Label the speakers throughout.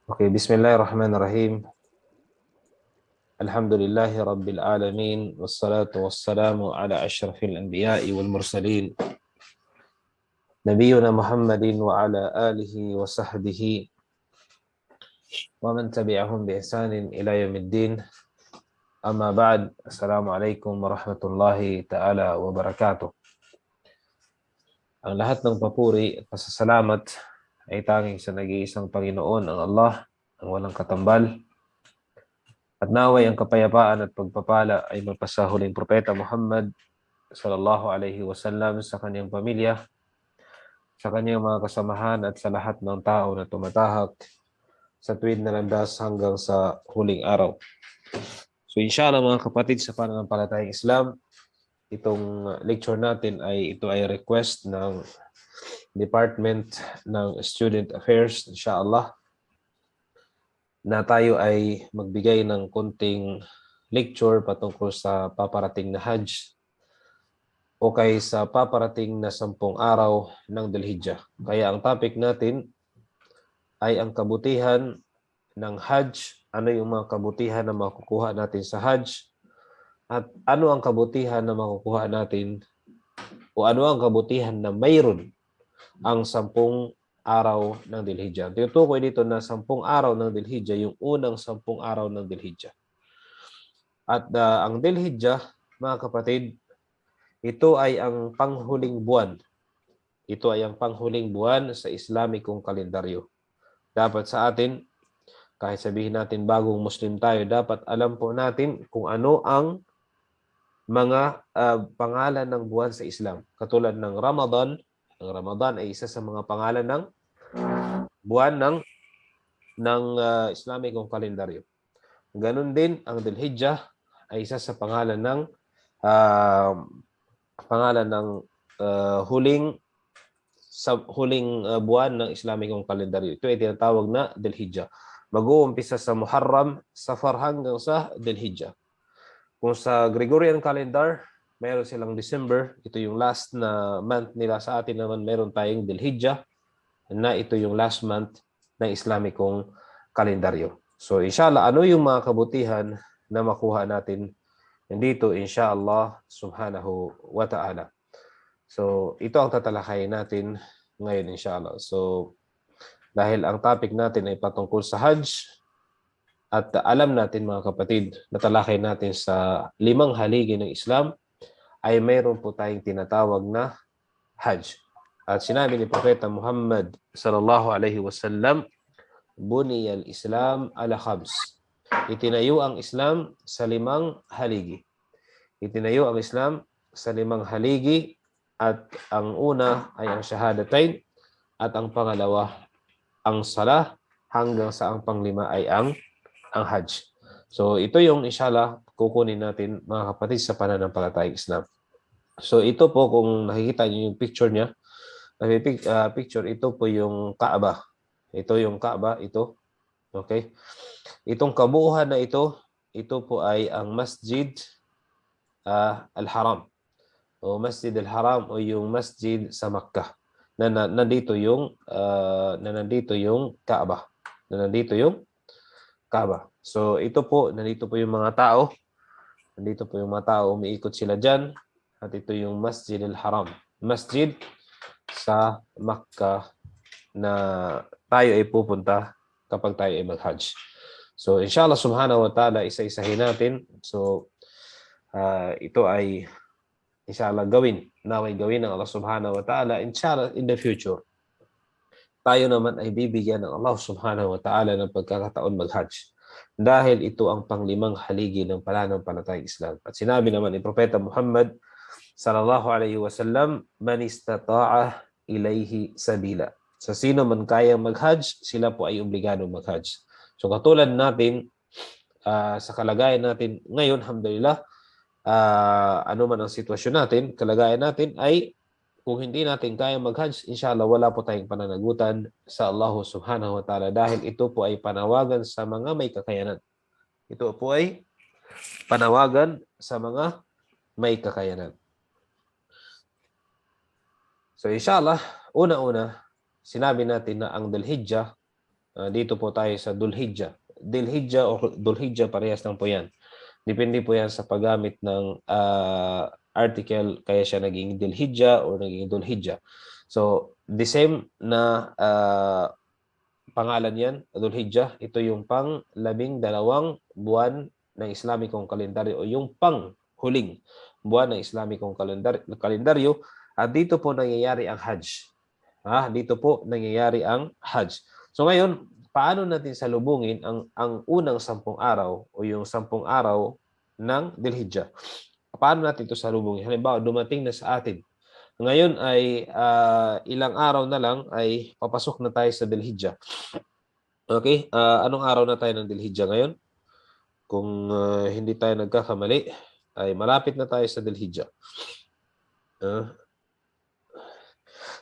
Speaker 1: Oke, Bismillahirrahmanirrahim. Alhamdulillahi Rabbil Alamin. Wassalatu wassalamu ala ashrafil anbiya'i wal mursalin. Nabiyyuna Muhammadin wa ala alihi wa sahbihi wa man tabi'ahum bi ihsanin ila yaumiddin. Amma ba'd. Assalamualaikum warahmatullahi ta'ala wabarakatuh. Ang lahat ng papuri at pasasalamat ay tanging sa nag-iisang Panginoon, ang Allah, ang walang katambal. At naway ang kapayapaan at pagpapala ay magpasa huling propeta Muhammad sallallahu alaihi wasallam sa kanyang pamilya, sa kanyang mga kasamahan at sa lahat ng tao na tumatahak sa tuwid na landas hanggang sa huling araw. So inshallah mga kapatid sa pananampalatayang Islam, itong lecture natin ito ay request ng Department ng Student Affairs, inshallah, na tayo ay magbigay ng konting lecture patungkol sa paparating na Hajj o kay sa paparating na 10 araw ng Dhul-Hijjah. Kaya ang topic natin ay ang kabutihan ng Hajj, ano yung mga kabutihan na makukuha natin sa Hajj, at ano ang kabutihan na makukuha natin o ano ang kabutihan na mayroon ang 10 araw ng Dhul-Hijjah. Tinutukoy dito na 10 araw ng Dhul-Hijjah, yung unang 10 araw ng Dhul-Hijjah. At ang Dhul-Hijjah, mga kapatid, ito ay ang panghuling buwan. Ito ay ang panghuling buwan sa Islamikong kalendaryo. Dapat sa atin, kahit sabihin natin bagong Muslim tayo, dapat alam po natin kung ano ang mga pangalan ng buwan sa Islam. Katulad ng Ramadan, ang Ramadan ay isa sa mga pangalan ng buwan ng Islamikong kalendaryo. Ganon din ang Dhul-Hijjah ay isa sa pangalan ng huling buwan ng Islamikong kalendaryo. Ito ay tinatawag na Dhul-Hijjah. Mag-uumpisa sa Muharram, Safar hanggang sa Dhul-Hijjah. Kung sa Gregorian calendar, meron silang December. Ito yung last na month nila. Sa atin naman meron tayong Dhul-Hijjah na ito yung last month ng Islamikong kalendaryo. So inshallah, ano yung mga kabutihan na makuha natin dito inshallah subhanahu wa ta'ala. So ito ang tatalakayin natin ngayon inshallah. So dahil ang topic natin ay patungkol sa Hajj, at alam natin mga kapatid, natalakay natin sa 5 haligi ng Islam, ay mayroon po tayong tinatawag na Hajj. At sinabi ni Propeta Muhammad sallallahu alaihi wasallam, buniyal Islam ala khams. Itinayo ang Islam sa 5 haligi. Itinayo ang Islam sa 5 haligi, at ang una ay ang shahadatain, at ang pangalawa ang salah, hanggang sa ang panglima ay ang Hajj. So ito yung inshallah kukunin natin mga kapatid sa pananampalatayang Islam. So ito po, kung nakikita niyo yung picture niya, picture, ito po yung Kaaba. Ito yung Kaaba, ito. Okay? Itong kabuuhan na ito po ay ang Masjid Al-Haram. O Masjid Al-Haram, o yung masjid sa Makkah. Nandito yung Kaaba. Nandito yung Kaaba. So ito po, nandito po yung mga tao. Nandito po yung mga tao, umiikot sila dyan. At ito yung Masjid Al-Haram. Masjid sa Makkah na tayo ay pupunta kapag tayo ay mag-Hajj. So inshallah subhanahu wa ta'ala, isa-isahin natin. So ito ay inshallah naway gawin ng Allah subhanahu wa ta'ala inshallah in the future. Tayo naman ay bibigyan ng Allah subhanahu wa ta'ala ng pagkakataon mag-Hajj. Dahil ito ang panglimang haligi ng pananampalatayang Islam. At sinabi naman ni Propeta Muhammad sallallahu alaihi wasallam, man istata'a ilayhi sabila. Sa sino man kayang mag-Hajj, sila po ay obligado mag-Hajj. So katulad natin, sa kalagayan natin ngayon, alhamdulillah, ano man ang sitwasyon natin, kalagayan natin ay kung hindi natin kaya mag-Hajj, inshallah wala po tayong pananagutan sa Allah subhanahu wa ta'ala, dahil ito po ay panawagan sa mga may kakayanan. Ito po ay panawagan sa mga may kakayanan. So inshallah, una-una, sinabi natin na ang Dhul-Hijjah Dito po tayo sa Dhul-Hijjah. Dhul-Hijjah o Dhul-Hijjah, parehas lang po yan. Depende po yan sa paggamit ng article, kaya siya naging Dhul-Hijjah o naging Dhul-Hijjah. So, the same na pangalan yan, Dhul-Hijjah. Ito yung pang-12 buwan ng Islamikong kalendaryo o yung pang-huling buwan ng Islamikong kalendaryo. At dito po nangyayari ang Hajj. Dito po nangyayari ang Hajj. So ngayon, paano natin salubungin ang unang 10 araw o yung 10 araw ng Dhul-Hijjah? Paano natin ito salubungin? Halimbawa, dumating na sa atin. Ngayon ay ilang araw na lang ay papasok na tayo sa Dhul-Hijjah. Okay? Anong araw na tayo ng Dhul-Hijjah ngayon? Kung hindi tayo nagkakamali, ay malapit na tayo sa Dhul-Hijjah.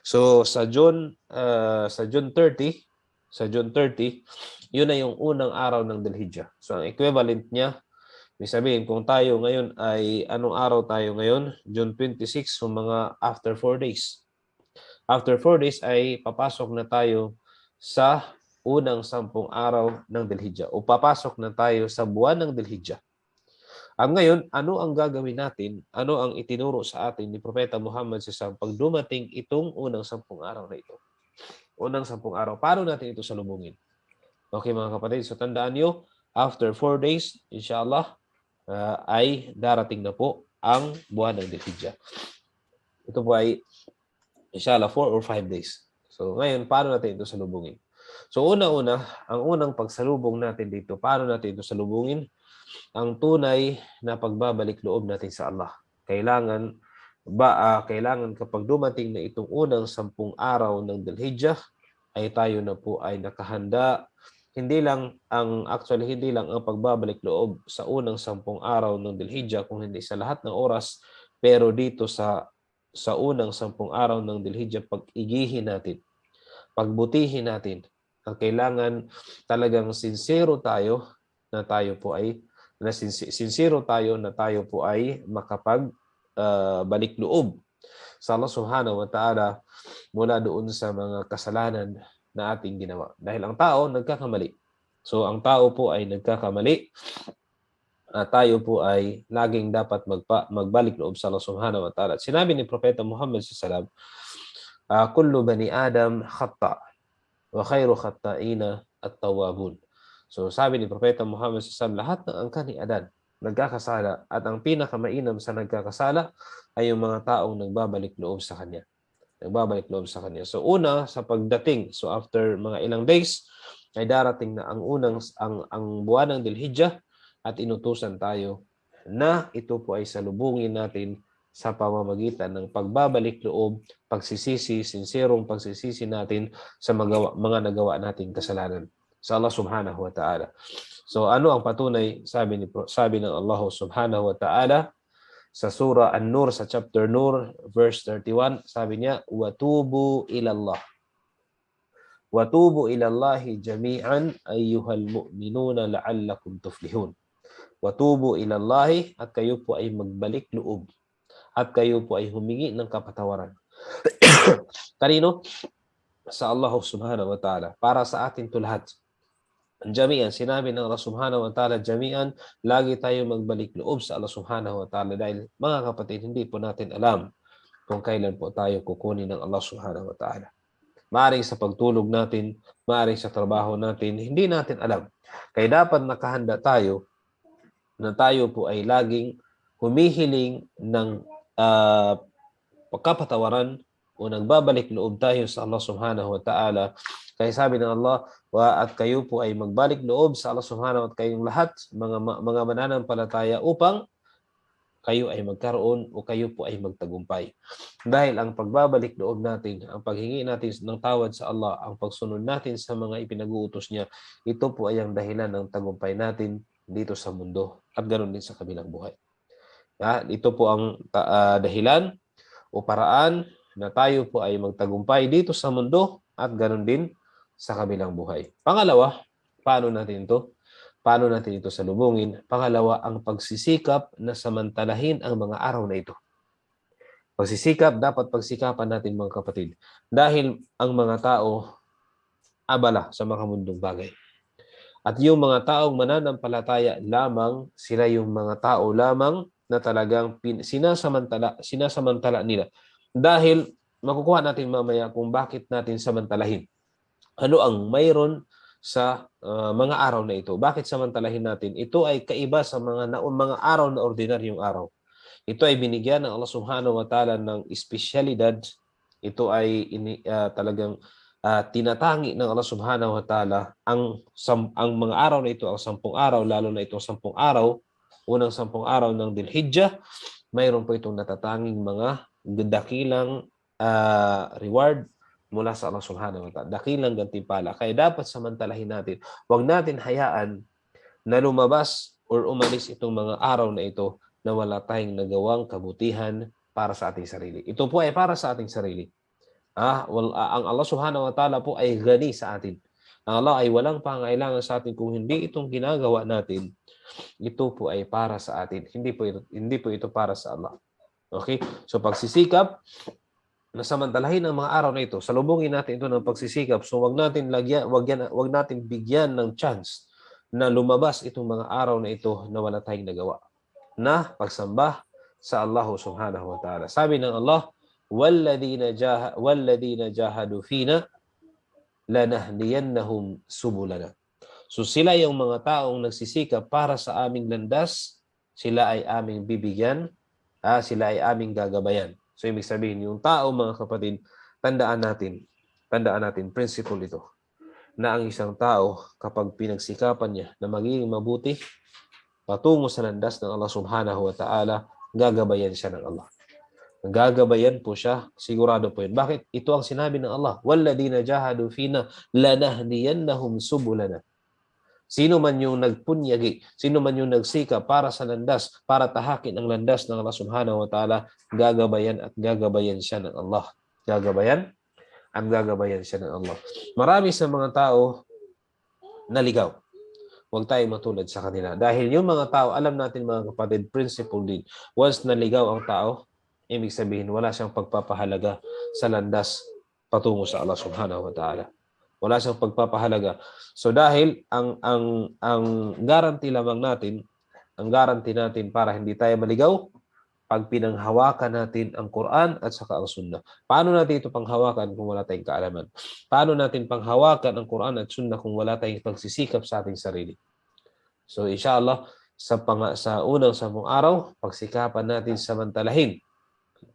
Speaker 1: So sa June 30, yun na yung unang araw ng Dhul-Hijjah. So ang equivalent niya, may sabihin kung tayo ngayon ay anong araw tayo ngayon? June 26, so mga after 4 days. After 4 days ay papasok na tayo sa unang 10 araw ng Dhul-Hijjah o papasok na tayo sa buwan ng Dhul-Hijjah. Ang ngayon, ano ang gagawin natin? Ano ang itinuro sa atin ni Propeta Muhammad SAW pag dumating itong unang 10 araw na ito? Unang 10 araw, paano natin ito salubungin? Okay mga kapatid, so tandaan nyo, after 4 days, inshallah, ay darating na po ang buwan ng Dhul-Hijjah. Ito po ay inshallah 4 or 5 days. So ngayon, paano natin ito salubungin? So una-una, ang unang pagsalubong natin dito, paano natin ito salubungin? Ang tunay na pagbabalik loob natin sa Allah. Kailangan kapag dumating na itong unang 10 araw ng Dhul-Hijjah, ay tayo na po ay nakahanda. Hindi lang ang pagbabalik loob sa unang 10 araw ng Dhul-Hijjah, kung hindi sa lahat ng oras, pero dito sa unang 10 araw ng Dhul-Hijjah, pag-igihin natin, pagbutihin natin. Ang kailangan talagang sincero tayo na tayo po ay makapag-balik loob sa Allah Subhanahu wa Ta'ala mula doon sa mga kasalanan na ating ginawa. Dahil ang tao nagkakamali. So ang tao po ay nagkakamali. Tayo po ay laging dapat magbalik loob sa Allah Subhanahu wa Ta'ala. Sinabi ni Propeta Muhammad SAW, kullu bani Adam khata' wa khairu khata'ina at-tawwabun. So sabi ni Propeta Muhammad SAW, lahat ng angkan ni Adan nagkakasala at ang pinakamainam sa nagkakasala ay yung mga taong nagbabalik loob sa kanya. So una sa pagdating, so after mga ilang days ay darating na ang buwan ng Dhul-Hijjah at inutusan tayo na ito po ay salubungin natin sa pamamagitan ng pagbabalik loob, pagsisisi, sinserong pagsisisi natin sa mga nagawa nating kasalanan sa Allah Subhanahu wa Ta'ala. So ano ang patunay? Sabi ng Allah Subhanahu wa Ta'ala sa surah An-Nur, sa chapter Nur, verse 31, sabi niya, "Watubu ilallah. Watubu ilallahi jami'an ayyuhal mu'minuna la'allakum tuflihun." Watubu ilallahi, at kayo po ay magbalik loob. At kayo po ay humingi ng kapatawaran. Kanino? Sa Allah Subhanahu wa Ta'ala. Para sa atin to lahat. Jami'an, sinabi ng Allah Subhanahu wa Ta'ala, jami'an, lagi tayo magbalik loob sa Allah Subhanahu wa Ta'ala dahil mga kapatid, hindi po natin alam kung kailan po tayo kukunin ng Allah Subhanahu wa Ta'ala. Maaring sa pagtulog natin, maaring sa trabaho natin, hindi natin alam. Kaya dapat nakahanda tayo na tayo po ay laging humihiling ng pagkapatawaran o nagbabalik loob tayo sa Allah Subhanahu wa Ta'ala. Kaya sabi ng Allah, at kayo po ay magbalik loob sa Allah Subhanahu wa Ta'ala, kayong lahat, mga mananampalataya, upang kayo ay magkaroon o kayo po ay magtagumpay. Dahil ang pagbabalik loob natin, ang paghingi natin ng tawad sa Allah, ang pagsunod natin sa mga ipinag-uutos niya, ito po ay ang dahilan ng tagumpay natin dito sa mundo at ganoon din sa kabilang buhay. Ito po ang dahilan o paraan na tayo po ay magtagumpay dito sa mundo at ganoon din sa kabilang buhay. Pangalawa, paano natin ito salubungin? Pangalawa, ang pagsisikap na samantalahin ang mga araw na ito. Pagsisikap, dapat pagsikapan natin mga kapatid. Dahil ang mga tao abala sa mga mundong bagay. At yung mga taong mananampalataya lamang, sila yung mga tao lamang na talagang sinasamantala nila. Dahil makukuha natin mamaya kung bakit natin samantalahin. Ano ang mayroon sa mga araw na ito? Bakit samantalahin natin? Ito ay kaiba sa mga araw na ordinaryong araw. Ito ay binigyan ng Allah Subhanahu wa Ta'ala ng espesyalidad. Ito ay talagang tinatangi ng Allah Subhanahu wa Ta'ala ang mga araw na ito, ang 10 araw, lalo na itong 10 araw, unang 10 araw ng Dhul-Hijjah, mayroon po itong natatanging mga dakilang reward mula sa Allah Subhanahu wa Ta'ala. Dakilang gantimpala. Kaya dapat samantalahin natin. Huwag natin hayaan na lumabas or umalis itong mga araw na ito na wala tayong nagawang kabutihan para sa ating sarili. Ito po ay para sa ating sarili. Ang Allah Subhanahu wa Ta'ala po ay gani sa atin. Ang Allah ay walang pangailangan sa atin kung hindi itong ginagawa natin. Ito po ay para sa atin. Hindi po ito para sa Allah. Okay? So pagsisikap na samantalahin ang mga araw na ito, salubungin natin ito ng pagsisikap. So wag natin bigyan ng chance na lumabas itong mga araw na ito na wala tayong nagawa na pagsamba sa Allah Subhanahu wa Ta'ala. Sabi ng Allah, وَالَّذِينَ جَاهَدُوا فِينَا لَنَهْدِيَنَّهُمْ سُبُلَنَا. So sila yung mga taong nagsisikap para sa aming landas, sila ay aming bibigyan, sila ay aming gagabayan. So ibig sabihin, yung tao, mga kapatid, tandaan natin, principle ito, na ang isang tao, kapag pinagsikapan niya na magiging mabuti, patungo sa landas ng Allah Subhanahu wa Ta'ala, gagabayan siya ng Allah. Gagabayan po siya, sigurado po yun. Bakit? Ito ang sinabi ng Allah, وَالَّذِينَ جَاهَدُوا فِينَا لَنَهْدِيَنَّهُمْ سُبُلَنَا. Sino man yung nagpunyagi, sino man yung nagsika para sa landas, para tahakin ang landas ng Allah Subhanahu wa Ta'ala, gagabayan at gagabayan siya ng Allah. Gagabayan at gagabayan siya ng Allah. Marami sa mga tao naligaw. Huwag tayo matulad sa kanila. Dahil yung mga tao, alam natin mga kapatid, principle din. Once naligaw ang tao, ibig sabihin wala siyang pagpapahalaga sa landas patungo sa Allah Subhanahu wa Ta'ala. Wala siyang pagpapahalaga. So dahil ang guarantee lamang natin, ang guarantee natin para hindi tayo maligaw, pag pinanghawakan natin ang Quran at saka ang Sunnah. Paano natin ito panghawakan kung wala tayong kaalaman? Paano natin panghawakan ang Quran at Sunnah kung wala tayong pagsisikap sa ating sarili? So inshallah, sa unang 10 araw, pagsikapan natin samantalahin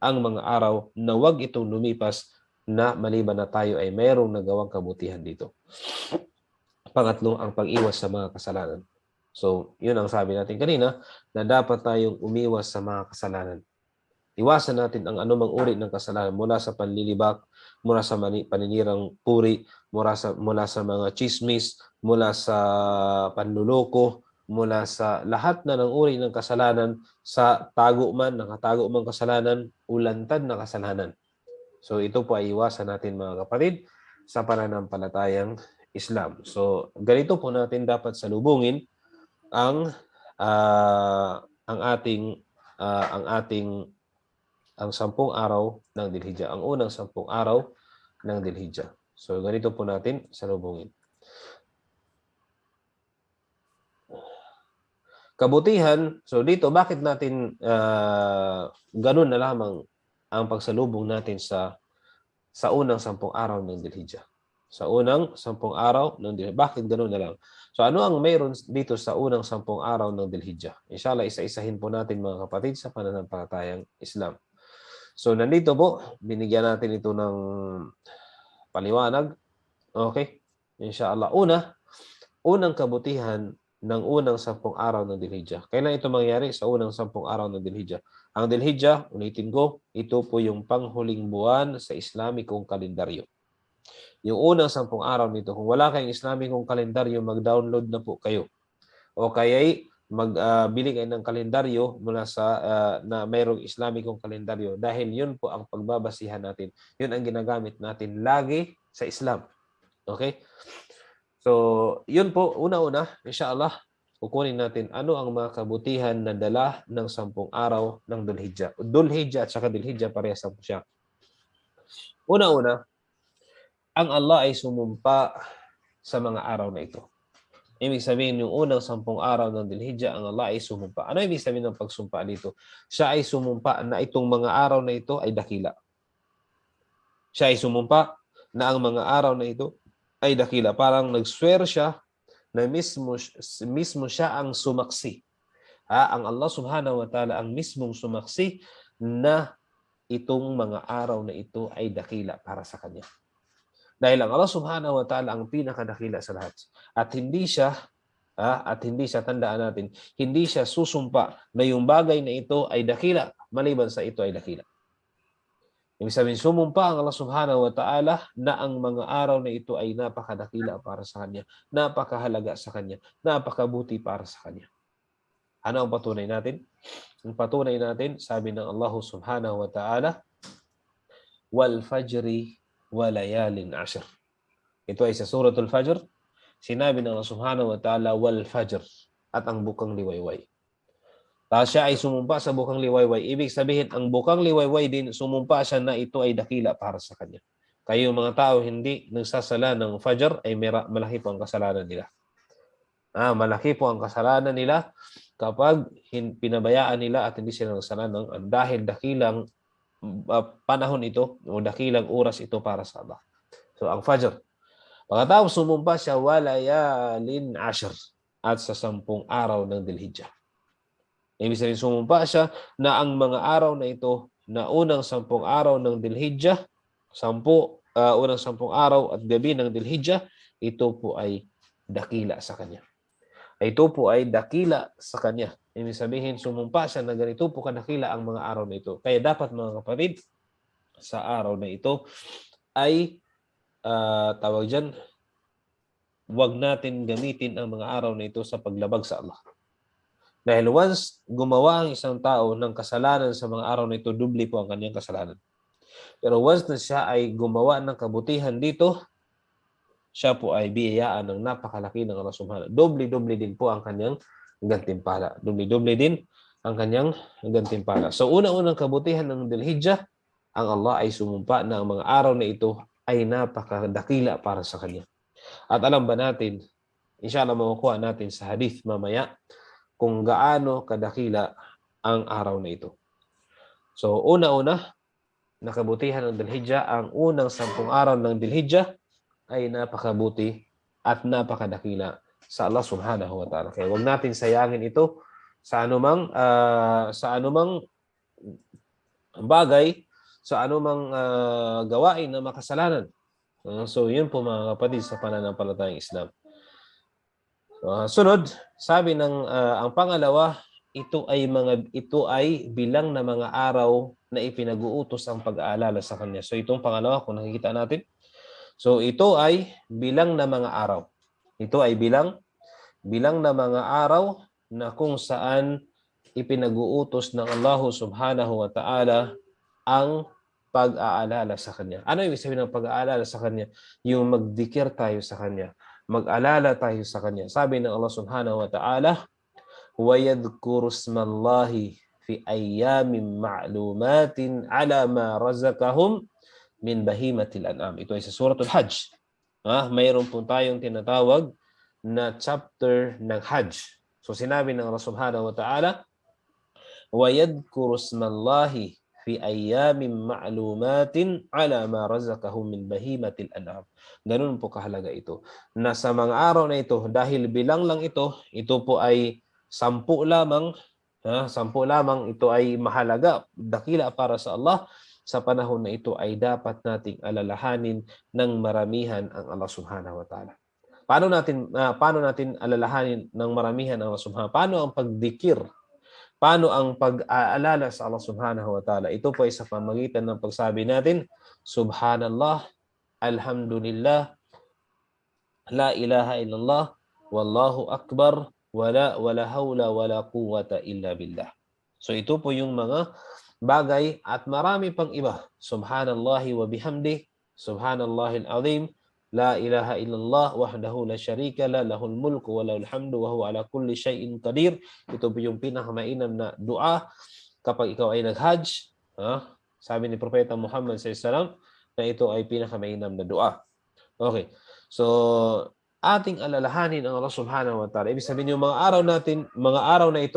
Speaker 1: ang mga araw na wag itong lumipas na maliban na tayo ay mayroong nagawang kabutihan dito. Pangatlo, ang pag-iwas sa mga kasalanan. So, yun ang sabi natin kanina, na dapat tayong umiwas sa mga kasalanan. Iwasan natin ang anumang uri ng kasalanan mula sa panlilibak, mula sa paninirang puri, mula sa mga chismis, mula sa panluloko, mula sa lahat na ng uri ng kasalanan, sa nakatago man kasalanan, ulantad na kasalanan. So ito po ay iwasan natin mga kapatid sa pananampalatayang Islam. So ganito po natin dapat salubungin ang ating 10 araw ng Dhul-Hijjah, ang unang 10 araw ng Dhul-Hijjah. So ganito po natin salubungin. Kabutihan, so dito bakit natin ganun na lamang ang pagsalubong natin sa unang 10 araw ng Dhul-Hijjah. Sa unang 10 araw ng Dhul-Hijjah. Bakit ganoon na lang? So ano ang mayroon dito sa unang 10 araw ng Dhul-Hijjah? Inshallah, isa-isahin po natin mga kapatid sa pananampalatayang Islam. So nandito po, binigyan natin ito ng paliwanag. Okay? Inshallah. Unang kabutihan ng unang 10 araw ng Dhul-Hijjah. Kailan ito mangyari? Sa unang 10 araw ng Dhul-Hijjah. Ang Dhul-Hijjah, ulitin ko, ito po yung panghuling buwan sa Islamikong kalendaryo. Yung unang 10 araw nito, kung wala kayong Islamikong kalendaryo, mag-download na po kayo. O kaya'y magbili kayo ng kalendaryo mula sa na mayroong Islamikong kalendaryo dahil yun po ang pagbabasihan natin. Yun ang ginagamit natin lagi sa Islam. Okay? So, yun po, una-una, inshallah, kukunin natin ano ang mga kabutihan na dala ng 10 araw ng Dhul-Hijjah. Dhul-Hijjah at saka Dhul-Hijjah, parehas po siya. Una-una, ang Allah ay sumumpa sa mga araw na ito. Ibig sabihin, yung unang 10 araw ng Dhul-Hijjah, ang Allah ay sumumpa. Ano ibig sabihin ng pagsumpa dito? Siya ay sumumpa na itong mga araw na ito ay dakila. Siya ay sumumpa na ang mga araw na ito ay dakila. Parang nag-swear siya na mismo siya ang sumaksi. Ang Allah subhanahu wa ta'ala ang mismong sumaksi na itong mga araw na ito ay dakila para sa kanya. Dahil ang Allah subhanahu wa ta'ala ang pinakadakila sa lahat. At hindi siya, tandaan natin, hindi siya susumpa na yung bagay na ito ay dakila, maliban sa ito ay dakila. Ibig sabihin, sumumpa ang Allah subhanahu wa ta'ala na ang mga araw na ito ay napakadakila para sa kanya, napakahalaga sa kanya, napakabuti para sa kanya. Ano ang patunay natin? Ang patunay natin, sabi ng Allah subhanahu wa ta'ala, wal fajri wa layalin ashr. Ito ay sa suratul Fajr. Sinabi ng Allah subhanahu wa ta'ala, wal fajr, at ang bukang liwayway. Tapos siya ay sumumpa sa bukang liwayway. Ibig sabihin, ang bukang liwayway din, sumumpa siya na ito ay dakila para sa kanya. Kayo mga tao hindi nagsasala ng Fajr, ay malaki po ang kasalanan nila. Malaki po ang kasalanan nila kapag pinabayaan nila at hindi sila nagsala ng dahil dakilang panahon ito o dakilang oras ito para sa Allah. So, ang Fajr. Pagkatapos sumumpa siya, walayalin ashr, at sa 10 araw ng Dhul-Hijjah. Ibig sabihin, sumumpa siya na ang mga araw na ito, na unang 10 araw ng Dhul-Hijjah, unang 10 araw at gabi ng Dhul-Hijjah, ito po ay dakila sa kanya. Ito po ay dakila sa kanya. Ibig sabihin, sumumpa siya na ganito po kadakila ang mga araw na ito. Kaya dapat mga kapatid, sa araw na ito ay tawag dyan, huwag natin gamitin ang mga araw na ito sa paglabag sa Allah. Dahil once gumawa ang isang tao ng kasalanan sa mga araw na ito, dubli po ang kanyang kasalanan. Pero once na siya ay gumawa ng kabutihan dito, siya po ay biyayaan ng napakalaki ng Allah subhanahu. Doble-doble din po ang kanyang gantimpala. Doble-doble din ang kanyang gantimpala. So unang-unang kabutihan ng Dhul-Hijjah, ang Allah ay sumumpa na ang mga araw na ito ay napakadakila para sa kanya. At alam ba natin, inshallah makukuha natin sa hadith mamaya, kung gaano kadakila ang araw na ito. So una-una, nakabutihan ng Dhul-Hijjah, ang unang 10 araw ng Dhul-Hijjah ay napakabuti at napakadakila sa Allah subhanahu wa ta'ala. Kaya huwag natin sayangin ito sa anumang bagay, sa anumang gawain na makasalanan. So yun po mga kapatid sa pananampalatayang Islam. Sunod, sabi ng ang pangalawa, ito ay bilang na mga araw na ipinag-uutos ang pag-aalala sa kanya. So itong pangalawa, kung nakikita natin, so ito ay bilang na mga araw. Ito ay bilang na mga araw na kung saan ipinag-uutos ng Allah subhanahu wa ta'ala ang pag-aalala sa kanya. Ano ibig sabihin ng pag-aalala sa kanya? Yung magdikir tayo sa kanya, mag-alala tayo sa kanya. Sabi ng Allah subhanahu wa ta'ala, وَيَذْكُرُ اسْمَ اللَّهِ فِي أَيَّامٍ مَعْلُومَاتٍ عَلَى مَا رَزَقَهُمْ مِنْ بَهِيمَةِ الْأَنْعَامِ. Ito ay sa Suratul Hajj. Mayroon po tayong tinatawag na chapter ng Hajj. So sinabi ng Allah subhanahu wa ta'ala, وَيَذْكُرُ اسْمَ اللَّهِ fi ayyamin ma'lumatin ala ma razaqahum min bahimatil an'am. Ganun po kahalaga ito. Na sa mga araw na ito, dahil bilang lang ito po ay 10 lamang, 10 lamang, ito ay mahalaga, dakila para sa Allah. Sa panahon na ito ay dapat nating alalahanin ng maramihan ang Allah subhanahu wa ta'ala. Paano natin alalahanin ng maramihan ang Allah subhanahu wa ta'ala? Paano ang pagdikir? Paano ang pag-aalala sa Allah subhanahu wa ta'ala? Ito po ay sa pamagitan ng pagsabi natin, Subhanallah, Alhamdulillah, La ilaha illallah, Wallahu Akbar, wala hawla wala quwwata illa billah. So ito po yung mga bagay at marami pang iba. Subhanallahi wa bihamdi, Subhanallahil azim, La ilaha illallah wahdahu la syarika la lahul mulku wa lahul hamdu wa huwa ala kulli syai'in qadir. Ito po yung pinakamainam na dua kapag ikaw ay nag-hajj. Sabi ni Propeta Muhammad sallallahu alaihi wasallam na ito ay pinakamainam na dua. Okay. So ating alalahanin ang Allah Subhanahu wa Ta'ala. Ibig sabihin yung mga araw na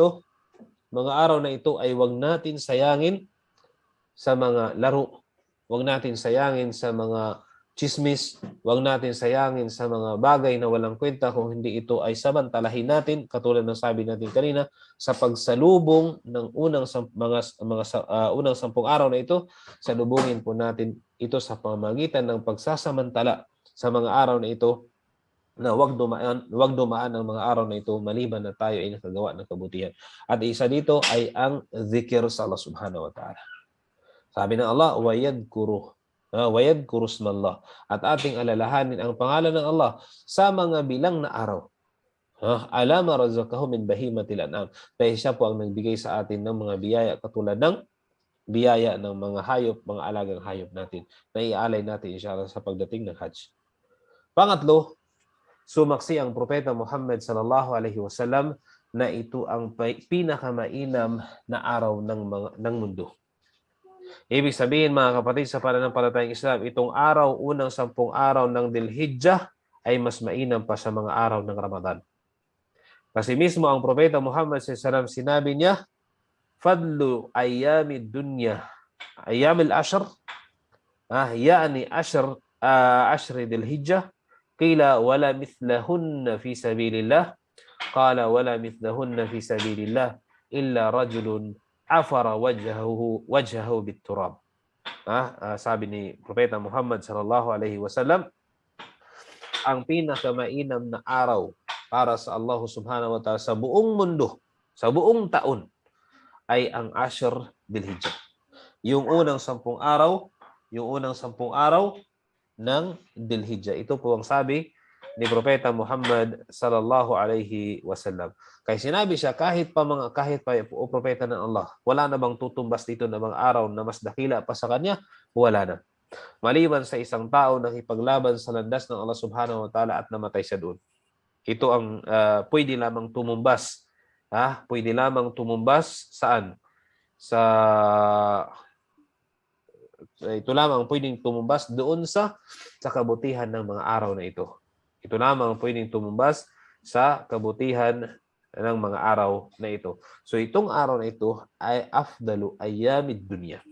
Speaker 1: ito ay wag natin sayangin sa mga laro. Wag natin sayangin sa mga chismis. Wag natin sayangin sa mga bagay na walang kwenta kung hindi ito ay samantalahin natin, katulad ng sabi natin kanina, sa pagsalubong ng unang 10 araw na ito, salubungin po natin ito sa pamamagitan ng pagsasamantala sa mga araw na ito, na wag dumaan ang mga araw na ito maliban na tayo ay nakagawa ng kabutihan. At isa dito ay ang zikir sa Allah Subhanahu wa Ta'ala. Sabi ng Allah, wayadkuru smallah, at ating alalahanin ang pangalan ng Allah sa mga bilang na araw. Alama razaqahu min bahimatil an'am, dahil siya po ang nagbigay sa atin ng mga biyaya katulad ng biyaya ng mga hayop, mga alagang hayop natin, na ialay natin inshallah sa pagdating ng Hajj. Pangatlo, sumaksi ang Propeta Muhammad sallallahu alaihi wasallam na ito ang pinakamainam na araw ng mundo. Ibig sabihin, mga kapatid, sa pananampalatayang Islam, itong araw, unang 10 araw ng Dhul-Hijjah ay mas mainam pa sa mga araw ng Ramadan. Kasi mismo ang Propeta Muhammad sallallahu alaihi wasallam sinabi niya, fadlu ayyamid dunya ayyamil ashr, yani ashri Dhul-Hijjah, qila wala mithlahunna fi sabilillah, qala wala mithlahunna fi sabilillah illa rajulun afara wajhahu bit-turab. Sabi ni Propeta Muhammad sallallahu alaihi wasallam, ang pinakamainam na araw para sa Allah Subhanahu wa Ta'ala sa buong mundo, sa buong taon, ay ang Ashr Dhul-Hijjah. Yung unang 10 araw ng Dhul-Hijjah. Ito po ang sabi ni Propeta Muhammad sallallahu alaihi wasallam. Kaya sinabi siya, kahit pa o propeta ng Allah, wala na bang tutumbas dito na mga araw na mas dakila pa sa kanya? Wala na. Maliban sa isang tao na ipaglaban sa landas ng Allah Subhanahu wa Ta'ala at namatay siya doon. Ito ang pwede lamang tumumbas. Pwede lamang tumumbas saan? Ito lamang pwedeng tumumbas doon sa kabutihan ng mga araw na ito. Ito lamang pwedeng tumumbas sa kabutihan ng mga araw na ito. So itong araw na ito ay afdalu ayyamid dunya.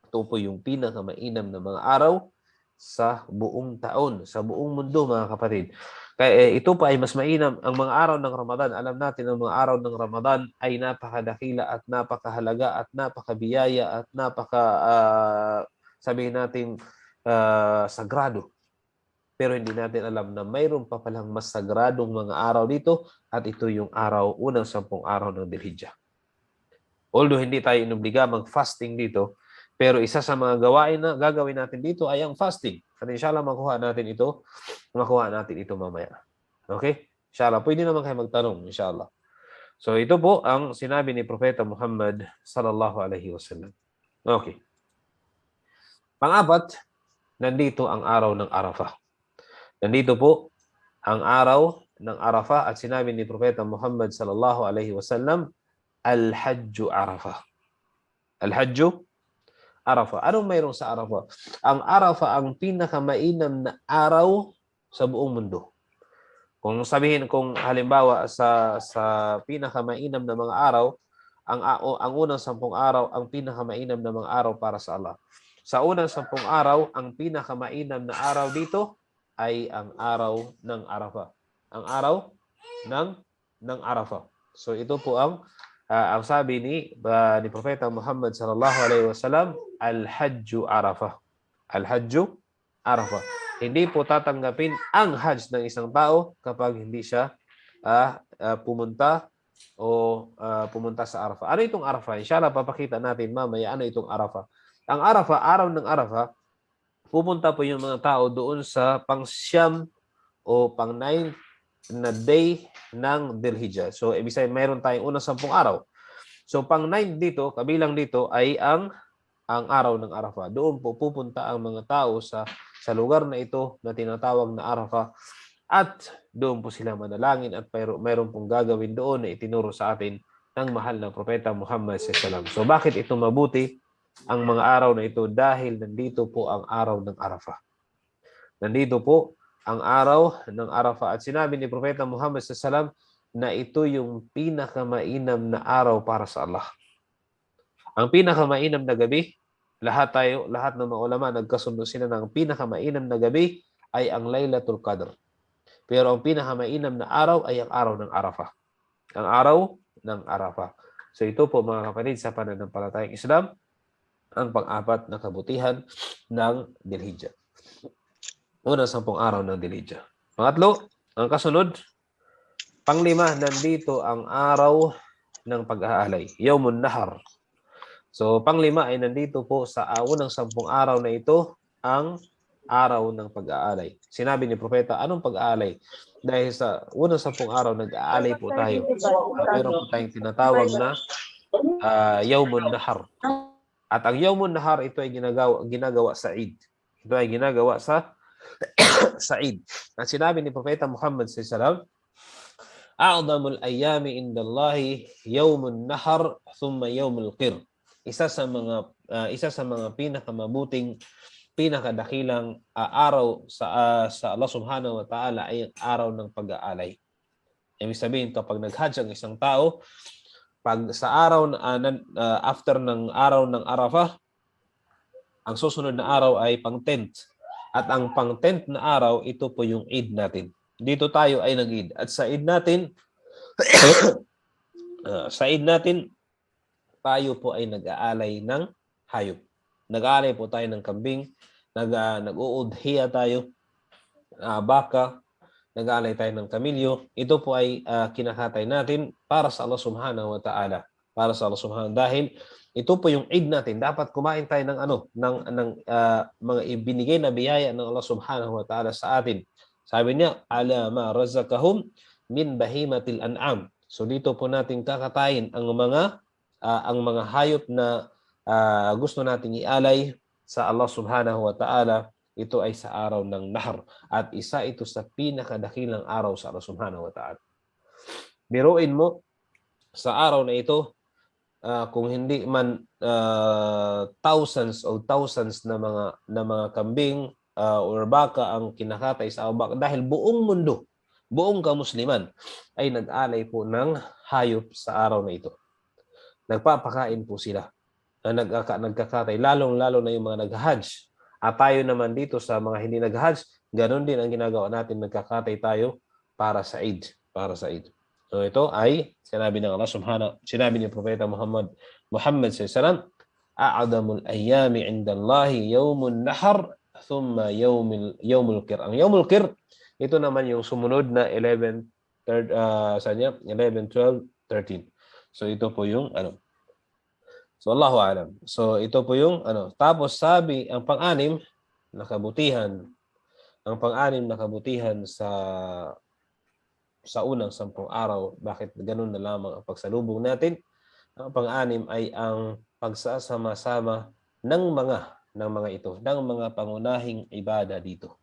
Speaker 1: Ito po yung pinakamainam na mga araw sa buong taon, sa buong mundo, mga kapatid. Kaya ito pa ay mas mainam. Ang mga araw ng Ramadan, alam natin ang mga araw ng Ramadan ay napakadakila at napakahalaga at napakabiyaya at sabihin natin sagrado. Pero hindi natin alam na mayroon pa palang mas sagradong mga araw dito, at ito yung unang 10 araw ng Dhul-Hijjah. Although hindi tayo inobliga mag-fasting dito, pero isa sa mga gawain na gagawin natin dito ay ang fasting. At inshallah makuha natin ito mamaya. Okay? Inshallah, pwede naman kayo magtanong, inshallah. So ito po ang sinabi ni Propeta Muhammad sallallahu alaihi wasallam. Okay. Pang-apat, nandito ang araw ng Arafah. Nandito po ang araw ng Arafah at sinabi ni Propeta Muhammad sallallahu alaihi wasallam, Al-Hajju Arafah. Al-Hajju Arafah. Anong mayroon sa Arafah? Ang Arafah ang pinakamainam na araw sa buong mundo. Kung halimbawa sa pinakamainam na mga araw, ang unang 10 araw ang pinakamainam na mga araw para sa Allah. Sa unang 10 araw, ang pinakamainam na araw dito ay ang araw ng Arafah. Ang araw ng Arafah. So ito po ang sabi ni Propeta Muhammad sallallahu alaihi wasallam, Al-Hajju Arafah. Al-Hajju Arafah. Hindi po tatanggapin ang Hajj ng isang tao kapag hindi siya pumunta sa Arafah. Ano itong Arafah? Inshallah papakita natin mamaya ano itong Arafah. Ang Arafah, araw ng Arafah, pupunta po yung mga tao doon sa pang-siyam o pang-9 na day ng Dhul-Hijjah. So, ibig sabihin, mayroon tayong unang 10 araw. So, pang-9 dito, kabilang dito, ay ang araw ng Arafah. Doon po pupunta ang mga tao sa lugar na ito na tinatawag na Arafah. At doon po sila manalangin at mayroon pong gagawin doon na itinuro sa atin ng mahal na Propeta Muhammad sallallahu alaihi wasallam. So, bakit ito mabuti? Ang mga araw na ito dahil nandito po ang araw ng Arafah. Nandito po ang araw ng Arafah. At sinabi ni Propeta Muhammad SAW na ito yung pinakamainam na araw para sa Allah. Ang pinakamainam na gabi, lahat ng mga ulama nagkasundo sila na ang pinakamainam na gabi ay ang Laylatul Qadr. Pero ang pinakamainam na araw ay ang araw ng Arafah. Ang araw ng Arafah. So ito po mga kapatid sa pananampalatayang Islam, ang pang-apat na kabutihan ng Dhul-Hijjah. Unang 10 araw ng Dhul-Hijjah. Pangatlo, ang kasunod, panglima, nandito ang araw ng pag-aalay, Yawmun Nahar. So panglima ay nandito po sa unang 10 araw na ito ang araw ng pag-aalay. Sinabi ni Propeta, anong pag-aalay? Dahil sa unang 10 araw, nag-aalay po tayo. Meron po tayong tinatawag na Yawmun Nahar. At ang Yawmun Nahar, ito ay ginagawa sa Eid. Ito ay ginagawa sa Eid. At sinabi ni Propeta Muhammad SAW, A'dhamul ayyami indallahi Yawmun Nahar thumma Yawmul Qir. Isa sa mga pinakamabuting, pinakadakilang araw sa Allah Subhanahu wa Ta'ala ay ang araw ng pag-aalay. Ibig sabihin, kapag nag-hajj ang isang tao, pag sa araw after ng araw ng Arafah, ang susunod na araw ay pang-10th. At ang pang-10th na araw, ito po yung Eid natin. Dito tayo ay nag-Eid. At sa Eid natin, tayo po ay nag-aalay ng hayop. Nag-aalay po tayo ng kambing, nag-uudhiya tayo, baka, nag-aalay tayo ng kamilyo. Ito po ay kinakatay natin para sa Allah Subhanahu wa Ta'ala. Para sa Allah Subhanahu wa Ta'ala. Dahil ito po yung Eid natin. Dapat kumain tayo ng mga ibinigay na biyaya ng Allah Subhanahu wa Ta'ala sa atin. Sabi niya, ala ma razaqahum min bahimatil an'am. So dito po natin kakatayin ang mga hayop na gusto nating ialay sa Allah Subhanahu wa Ta'ala. Ito ay sa araw ng Nahar. At isa ito sa pinakadakilang araw sa Allah Subhanahu wa Ta'ala. Biruin mo, sa araw na ito, kung hindi man thousands na mga kambing or baka ang kinakatay sa baka, dahil buong mundo, buong kamusliman ay nag-alay po ng hayop sa araw na ito. Nagpapakain po sila. Nagkakatay, lalong-lalo na yung mga nag-hajj. At tayo naman dito sa mga hindi nag-hajj, ganun din ang ginagawa natin, nagkakatay tayo para sa Eid. Para sa Eid. So ito ay sinabi ng Allah Subhanahu, sinabi ni Propeta Muhammad SAW, A'dhamul ayyami indallahi Yawmun Nahar thumma Yawmul Qir. Ang Yawmul Qir, ito naman yung sumunod na 11, 12, 13. So ito po yung So Allahu a'lam. So ito po yung Tapos sabi ang pang-anim na kabutihan, sa unang 10 araw, bakit ganun na lamang ang pagsalubong natin? Ang pang-anim ay ang pagsasama-sama ng mga ito, ng mga pangunahing ibada dito.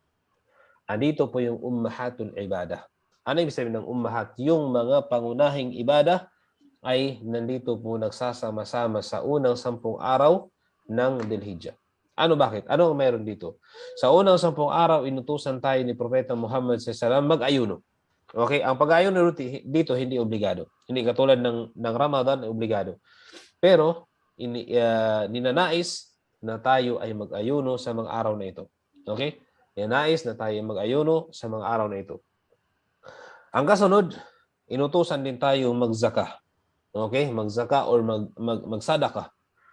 Speaker 1: Andito po yung ummahatul ibadah. Ano ibig sabihin ng ummahat? Yung mga pangunahing ibada ay nandito po nagsasama-sama sa unang 10 araw ng Dhul-Hijjah. Bakit? Ano ang mayroon dito? Sa unang 10 araw, inutusan tayo ni Propeta Muhammad SAW mag-ayuno. Okay? Ang pag-ayuno dito hindi obligado. Hindi katulad ng Ramadan, obligado. Pero ninanais na tayo ay mag-ayuno sa mga araw na ito. Okay? Ninanais na tayo mag-ayuno sa mga araw na ito. Ang kasunod, inutusan din tayo mag-zakah. Okay? Mag-zakah or mag-sadaqah.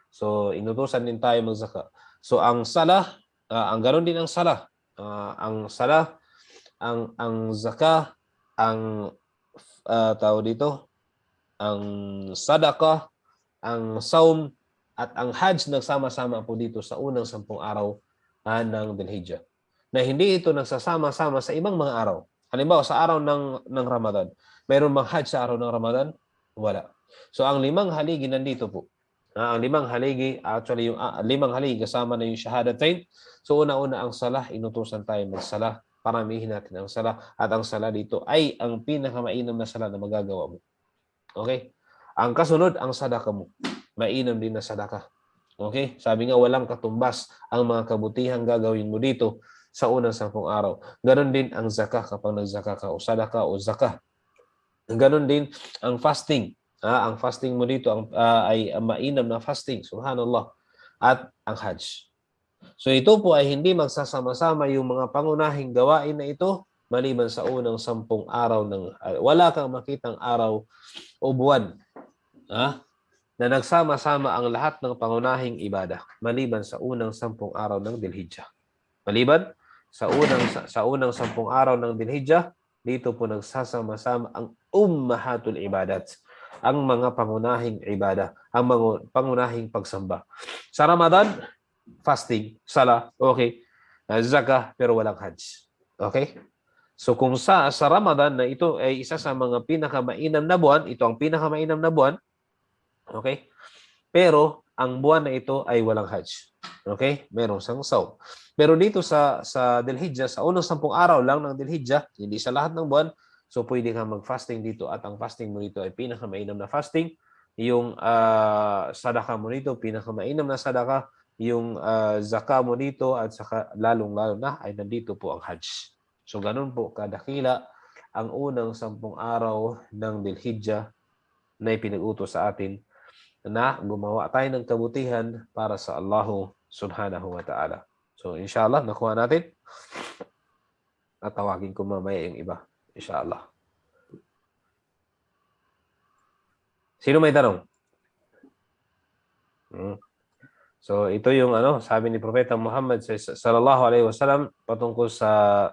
Speaker 1: So, inutusan din tayo mag-zakah. So, ang salah, ang ganoon din ang salah. Ang salah, ang zakah, ang tao dito, ang sadaqah, ang saum, at ang hajj nagsama-sama po dito sa unang 10 araw ng Dhul-Hijjah. Na hindi ito nagsasama-sama sa ibang mga araw. Halimbawa, sa araw ng Ramadan, mayroon bang hajj sa araw ng Ramadan? Wala. So, ang 5 haligi nandito po. Ang 5 haligi, actually yung 5 haligi kasama na yung shahadatain. So, una-una ang salah, inutusan tayo mag-salah. Paramihin natin ang salah. At ang salah dito ay ang pinakamainam na salah na magagawa mo. Okay? Ang kasunod, ang sadaka mo. Mainam din na sadaka. Okay? Sabi nga, walang katumbas ang mga kabutihang gagawin mo dito sa unang 10 araw. Ganon din ang zakah kapag nagsakah ka o sadaqah o zakah. Ganon din ang fasting. Ang fasting mo dito ay mainam na fasting, subhanallah. At ang hajj. So ito po ay hindi magsasama-sama yung mga pangunahing gawain na ito maliban sa unang 10 araw wala kang makitang araw o buwan na nagsama-sama ang lahat ng pangunahing ibadah maliban sa unang 10 araw ng Dhul-Hijjah. Maliban sa unang 10 araw ng Dhul-Hijjah, dito po nagsasama-sama ang ummahatul ibadat, ang mga pangunahing ibadah, ang mga pangunahing pagsamba. Sa Ramadan, fasting, sala, okay. Zakah, pero walang hajj. Okay? So kung sa Ramadan na ito ay isa sa mga pinakamainam na buwan, ito ang pinakamainam na buwan, okay? Pero ang buwan na ito ay walang hajj. Okay? Merong sangsaw. Pero dito sa Dhul-Hijjah, sa unang 10 araw lang ng Dhul-Hijjah, hindi sa lahat ng buwan, so pwede kang mag-fasting dito at ang fasting mo dito ay pinakamainam na fasting. Yung sadaka mo dito, pinakamainam na sadaka. Yung zakah mo dito at saka lalong-lalo na ay nandito po ang hajj. So ganun po kadakila ang unang 10 araw ng Dhul-Hijjah na ipinag-utos sa atin na gumawa tayo ng kabutihan para sa Allah subhanahu wa ta'ala. So inshallah, nakuha natin. At tawagin ko mamaya yung iba. Inshallah. Sino may tanong? So ito yung sabi ni Propeta Muhammad sallallahu alaihi wasallam patungkol sa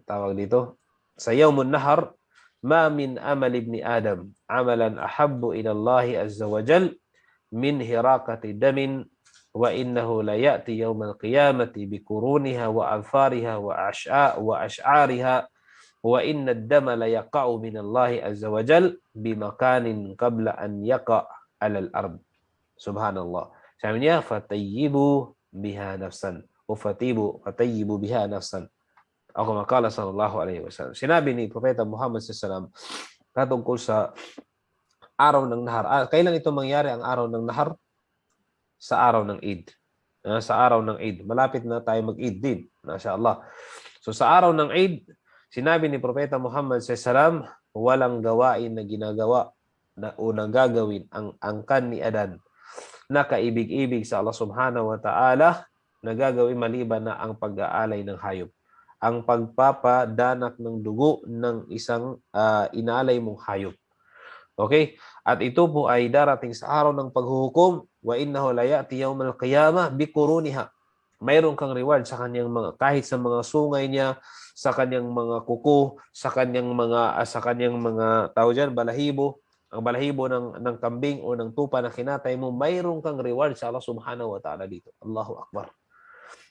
Speaker 1: tawag dito sa Yawmun Nahar, ma min amal ibni Adam amalan ahabbu ila Allah azza wa jal min hiraqati damin wa innahu la ya'ti yawmal qiyamati bi kuruniha wa anfariha wa ash'ariha wa inna ad-dama la yaqa'u min Allah azza wa jal bi makanin qabla an yaqa' 'ala al-ard. Subhanallah. Sabi niya, fatayyibu biha nafsan. O fatayyibu biha nafsan. Ako makala sallallahu alaihi wasallam. Sinabi ni Propeta Muhammad sallallahu alaihi wasallam patungkol sa araw ng Nahar. Kailan ito mangyari ang araw ng Nahar? Sa araw ng Eid. Sa araw ng Eid. Malapit na tayo mag-Eid din. Mashallah. So sa araw ng Eid, sinabi ni Propeta Muhammad sallallahu alaihi wasallam, walang gawain na ginagawa na unang gagawin ang angkan ni Adan na kaibig-ibig sa Allah subhanahu wa ta'ala na gagawin maliban na ang pag-aalay ng hayop. Ang pagpapadanak ng dugo ng isang inalay mong hayop. Okay? At ito po ay darating sa araw ng paghuhukom. Wa innahu la ya'ti yawmal qiyamah bi quruniha. Mayroon kang reward sa kanyang kahit sa mga sungay niya, sa kanyang mga kuko, sa kanyang mga tao diyan, balahibo. Ang balahibo ng kambing o ng tupa na kinatay mo, mayroon kang reward sa Allah subhanahu wa ta'ala dito. Allahu Akbar.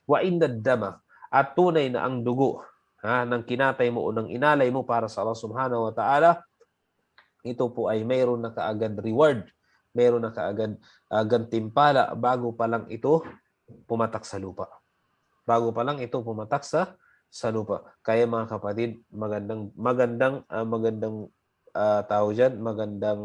Speaker 1: Wa inna dama, at tunay na ang dugo ng kinatay mo o ng inalay mo para sa Allah subhanahu wa ta'ala, ito po ay mayroon na kaagad reward, mayroon na kaagad gantimpala bago pa lang ito pumatak sa lupa. Bago pa lang ito pumatak sa lupa. Kaya mga kapatid, magandang tao dyan, magandang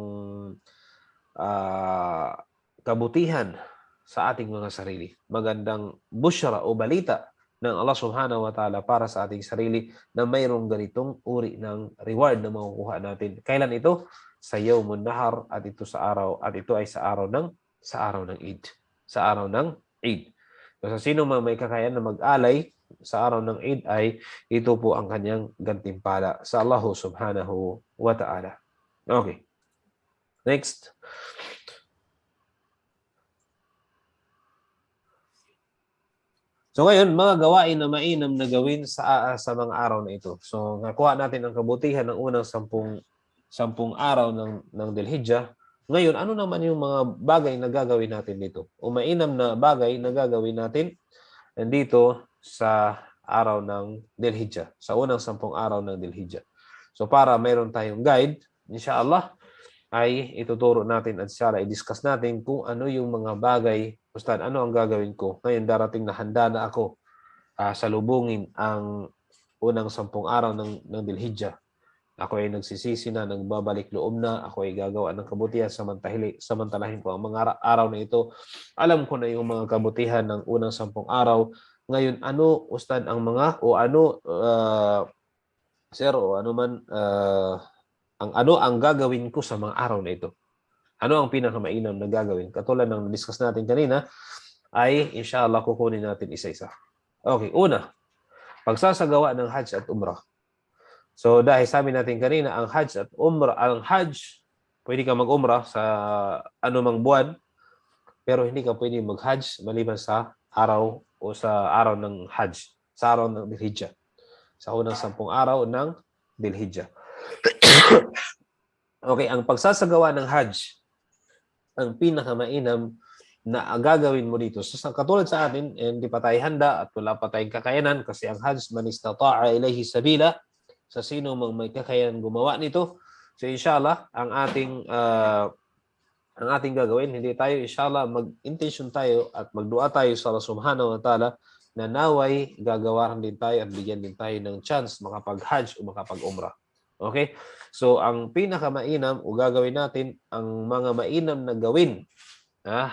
Speaker 1: kabutihan sa ating mga sarili. Magandang busyara o balita ng Allah subhanahu wa ta'ala para sa ating sarili na mayroong ganitong uri ng reward na makukuha natin. Kailan ito? Sa Yawmun Nahar, at ito ay sa araw ng Eid. Sa araw ng Eid. So, sa sino man may kakayahan na mag-alay sa araw ng Eid ay ito po ang kanyang gantimpala sa Allah subhanahu wa ta'ala. Okay. Next. So ngayon, mga gawain na mainam na gawin sa mga araw na ito. So nakuha natin ang kabutihan ng unang 10 araw ng Dhul-Hijjah. Ngayon, ano naman yung mga bagay na gagawin natin dito? O mainam na bagay na gagawin natin dito sa araw ng Dhul-Hijjah, sa unang 10 araw ng Dhul-Hijjah. So para mayroon tayong guide, inshallah, ay ituturo natin at inshallah i-discuss natin kung ano yung mga bagay, Ustad, ano ang gagawin ko. Ngayon darating na handa na ako salubungin ang unang 10 araw ng Dhul-Hijjah. Ako ay nagsisisi na, nagbabalik loob na, ako ay gagawa ng kabutihan, samantalahin ko ang mga araw na ito. Alam ko na yung mga kabutihan ng unang 10 araw. Ngayon, ano, Ustad, ang mga, o ano, sir, o ano man, ang ano ang gagawin ko sa mga araw na ito? Ano ang pinakamainam na gagawin? Katulad ng discuss natin kanina, ay inshallah kukunin natin isa-isa. Okay, una, pagsasagawa ng Hajj at Umrah. So dahil sabi natin kanina, ang Hajj at Umrah, ang Hajj, pwede ka mag-Umrah sa anumang buwan, pero hindi ka pwede mag-Hajj maliban sa araw o sa araw ng Hajj, sa araw ng Dhul-Hijjah, sa unang 10 araw ng Dhul-Hijjah. Okay, ang pagsasagawa ng Hajj, ang pinakamainam na gagawin mo dito. So, katulad sa atin, hindi pa tayo handa at wala pa tayong kakayanan kasi ang Hajj man istata'a ilayhi sabila, sa sino mang may kakayanan gumawa nito. So inshallah, ang ating gagawin, hindi tayo inshallah mag-intention tayo at magdua tayo sa Allah Subhanahu wa Ta'ala na naway gagawaran din tayo at bigyan din tayo ng chance makapag-Hajj o makapag-Umrah. Okay? So ang pinakamainam o gagawin natin, ang mga mainam na gawin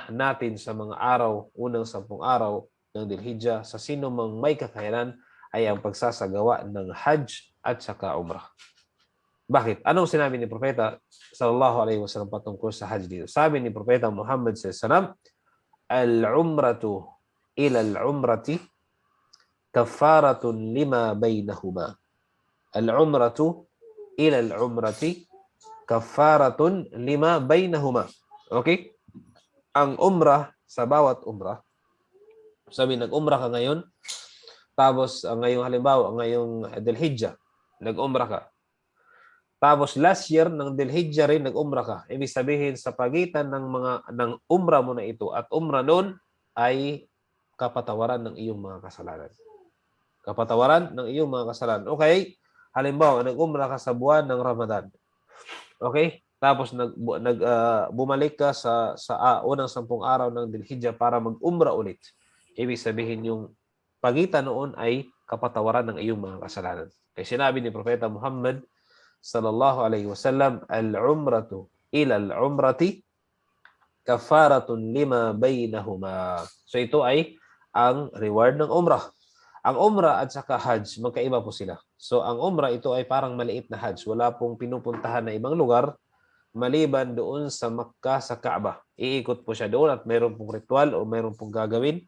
Speaker 1: natin sa mga araw, unang 10 araw ng Dhul-Hijjah, sa sino mang may kakayanan, ay ang pagsasagawa ng Hajj at saka Umrah. Bakit? Anong sinabi ni Propeta sallallahu alaihi wasallam patungkol sa Hajj dito? Sabi ni Propeta Muhammad sallallahu alaihi wasallam, al-umratu ila al-umrati kafaratun lima bainahuma. Al-umratu ila al-umrati kafaratun lima bainahuma. Okay? Ang umrah sa bawat umrah, sabi nag-umrah ka ngayon, tapos ngayong halimbawa, ngayong Dhul-Hijjah, nag-umrah ka. Tapos last year ng Dhul-Hijjah rin nag-umrah ka. Ibig sabihin sa pagitan ng umrah mo na ito at umrah noon ay kapatawaran ng iyong mga kasalanan. Kapatawaran ng iyong mga kasalanan. Okay? Halimbawa, nag-umrah ka sa buwan ng Ramadan. Okay? Tapos bumalik ka sa unang 10 araw ng Dhul-Hijjah para mag-umrah ulit. Ibig sabihin yung pagitan noon ay kapatawaran ng iyong mga kasalanan. Kaya sinabi ni Propeta Muhammad sallallahu alaihi wasallam, al-umratu ila al-umrati kafaratun lima bainahuma. So ito ay ang reward ng umrah. Ang umrah at saka Hajj, magkaiba po sila. So ang umrah ito ay parang maliit na Hajj. Wala pong pinupuntahan na ibang lugar maliban doon sa Makkah, sa Kaaba. Iikot po siya doon at mayroon pong ritual o mayroon pong gagawin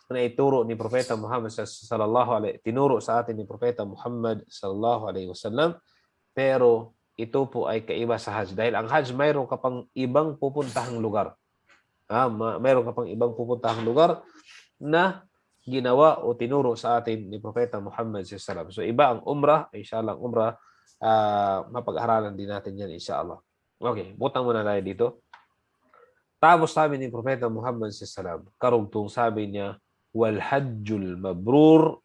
Speaker 1: na ituro ni Propeta Muhammad sallallahu alaihi, tinuro sa atin ni Propeta Muhammad sallallahu alaihi wasallam, pero ito po ay kaiba sa Hajj dahil ang Hajj mayroon ka pang ibang pupuntahang lugar. Mayroon ka pang ibang pupuntahang lugar na ginawa o tinuro sa atin ni Propeta Muhammad sallallahu alaihi wasallam. So iba ang umrah, inshallah ang umrah mapag-aralan din natin yan inshallah. Okay, butang muna tayo dito. Tapos sabi ni Propeta Muhammad sallallahu alaihi wasallam, karugtong sabi niya, wal hajjul mabrur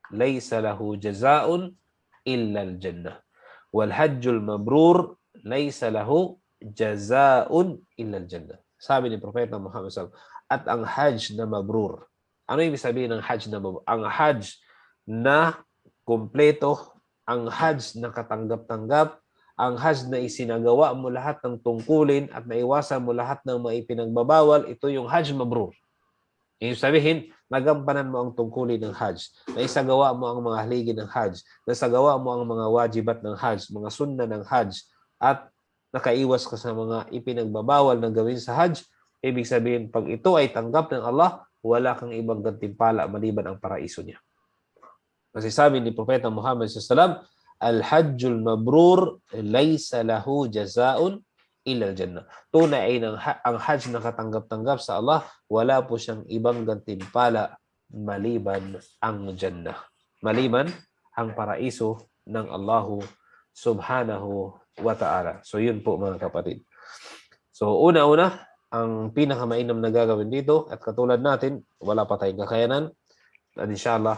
Speaker 1: laysa lahu jazaa'un illa al-jannah. Wal hajjul mabrur laysa lahu jazaa'un illa al-jannah. Sabi ni Propeta Muhammad sallallahu alaihi wasallam, at ang hajj na mabrur. Ano ibig sabihin ng hajj na mabrur? Ang hajj na kumpleto, ang hajj na katanggap-tanggap, ang hajj na isinagawa mo lahat ng tungkulin at naiwasan mo lahat ng mga ipinagbabawal, ito yung hajj mabrur. Ibig sabihin, nagampanan mo ang tungkulin ng Hajj, naisagawa mo ang mga haligi ng Hajj, nasagawa mo ang mga wajibat ng Hajj, mga sunna ng Hajj, at nakaiwas ka sa mga ipinagbabawal na gawin sa Hajj. Ibig sabihin, pag ito ay tanggap ng Allah, wala kang ibang gantimpala maliban ang paraiso niya. Kasi sabi ni Propeta Muhammad sallallahu alaihi wasallam, al-hajjul mabrur laysa lahu jazaa'un illa al-jannah. Tunay ay ang Hajj na katanggap-tanggap sa Allah, wala po siyang ibang gantimpala maliban ang Jannah. Maliban ang paraiso ng Allah Subhanahu wa Ta'ala. So yun po mga kapatid. So una-una, ang pinakamainam na gagawin dito, at katulad natin, wala pa tayong kakayanan, at inshallah,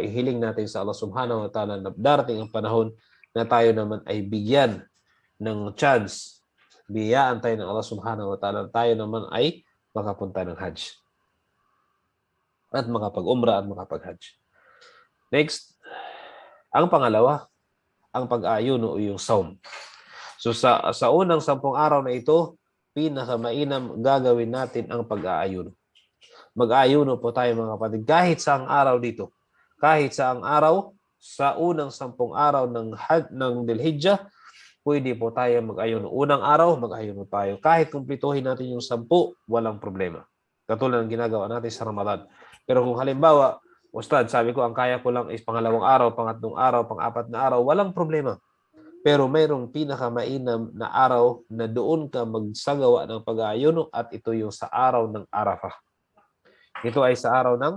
Speaker 1: ihiling natin sa Allah Subhanahu wa Ta'ala na darating ang panahon na tayo naman ay bigyan ng chance, biyaan tayo ng Allah Subhanahu wa Ta'ala, tayo naman ay makapunta ng Hajj at makapag-umrah at makapag-Hajj. Next, ang pangalawa, ang pag-aayuno o yung saum. So sa unang 10 araw na ito, pinakamainam gagawin natin ang pag-aayuno. Mag-aayuno po tayo mga kapatid kahit sa ang araw dito. Kahit sa ang araw, sa unang 10 araw ng Dhul-Hijjah, pwede po tayo mag-ayuno. Unang araw, mag-ayuno tayo. Kahit kumplituhin natin yung 10, walang problema. Katulad ng ginagawa natin sa Ramadan. Pero kung halimbawa, Ustad, sabi ko, ang kaya ko lang is pangalawang araw, pangatlong araw, pang-apat na araw, walang problema. Pero mayroong pinakamainam na araw na doon ka magsagawa ng pag-aayuno at ito yung sa araw ng Arafah. Ito ay sa araw ng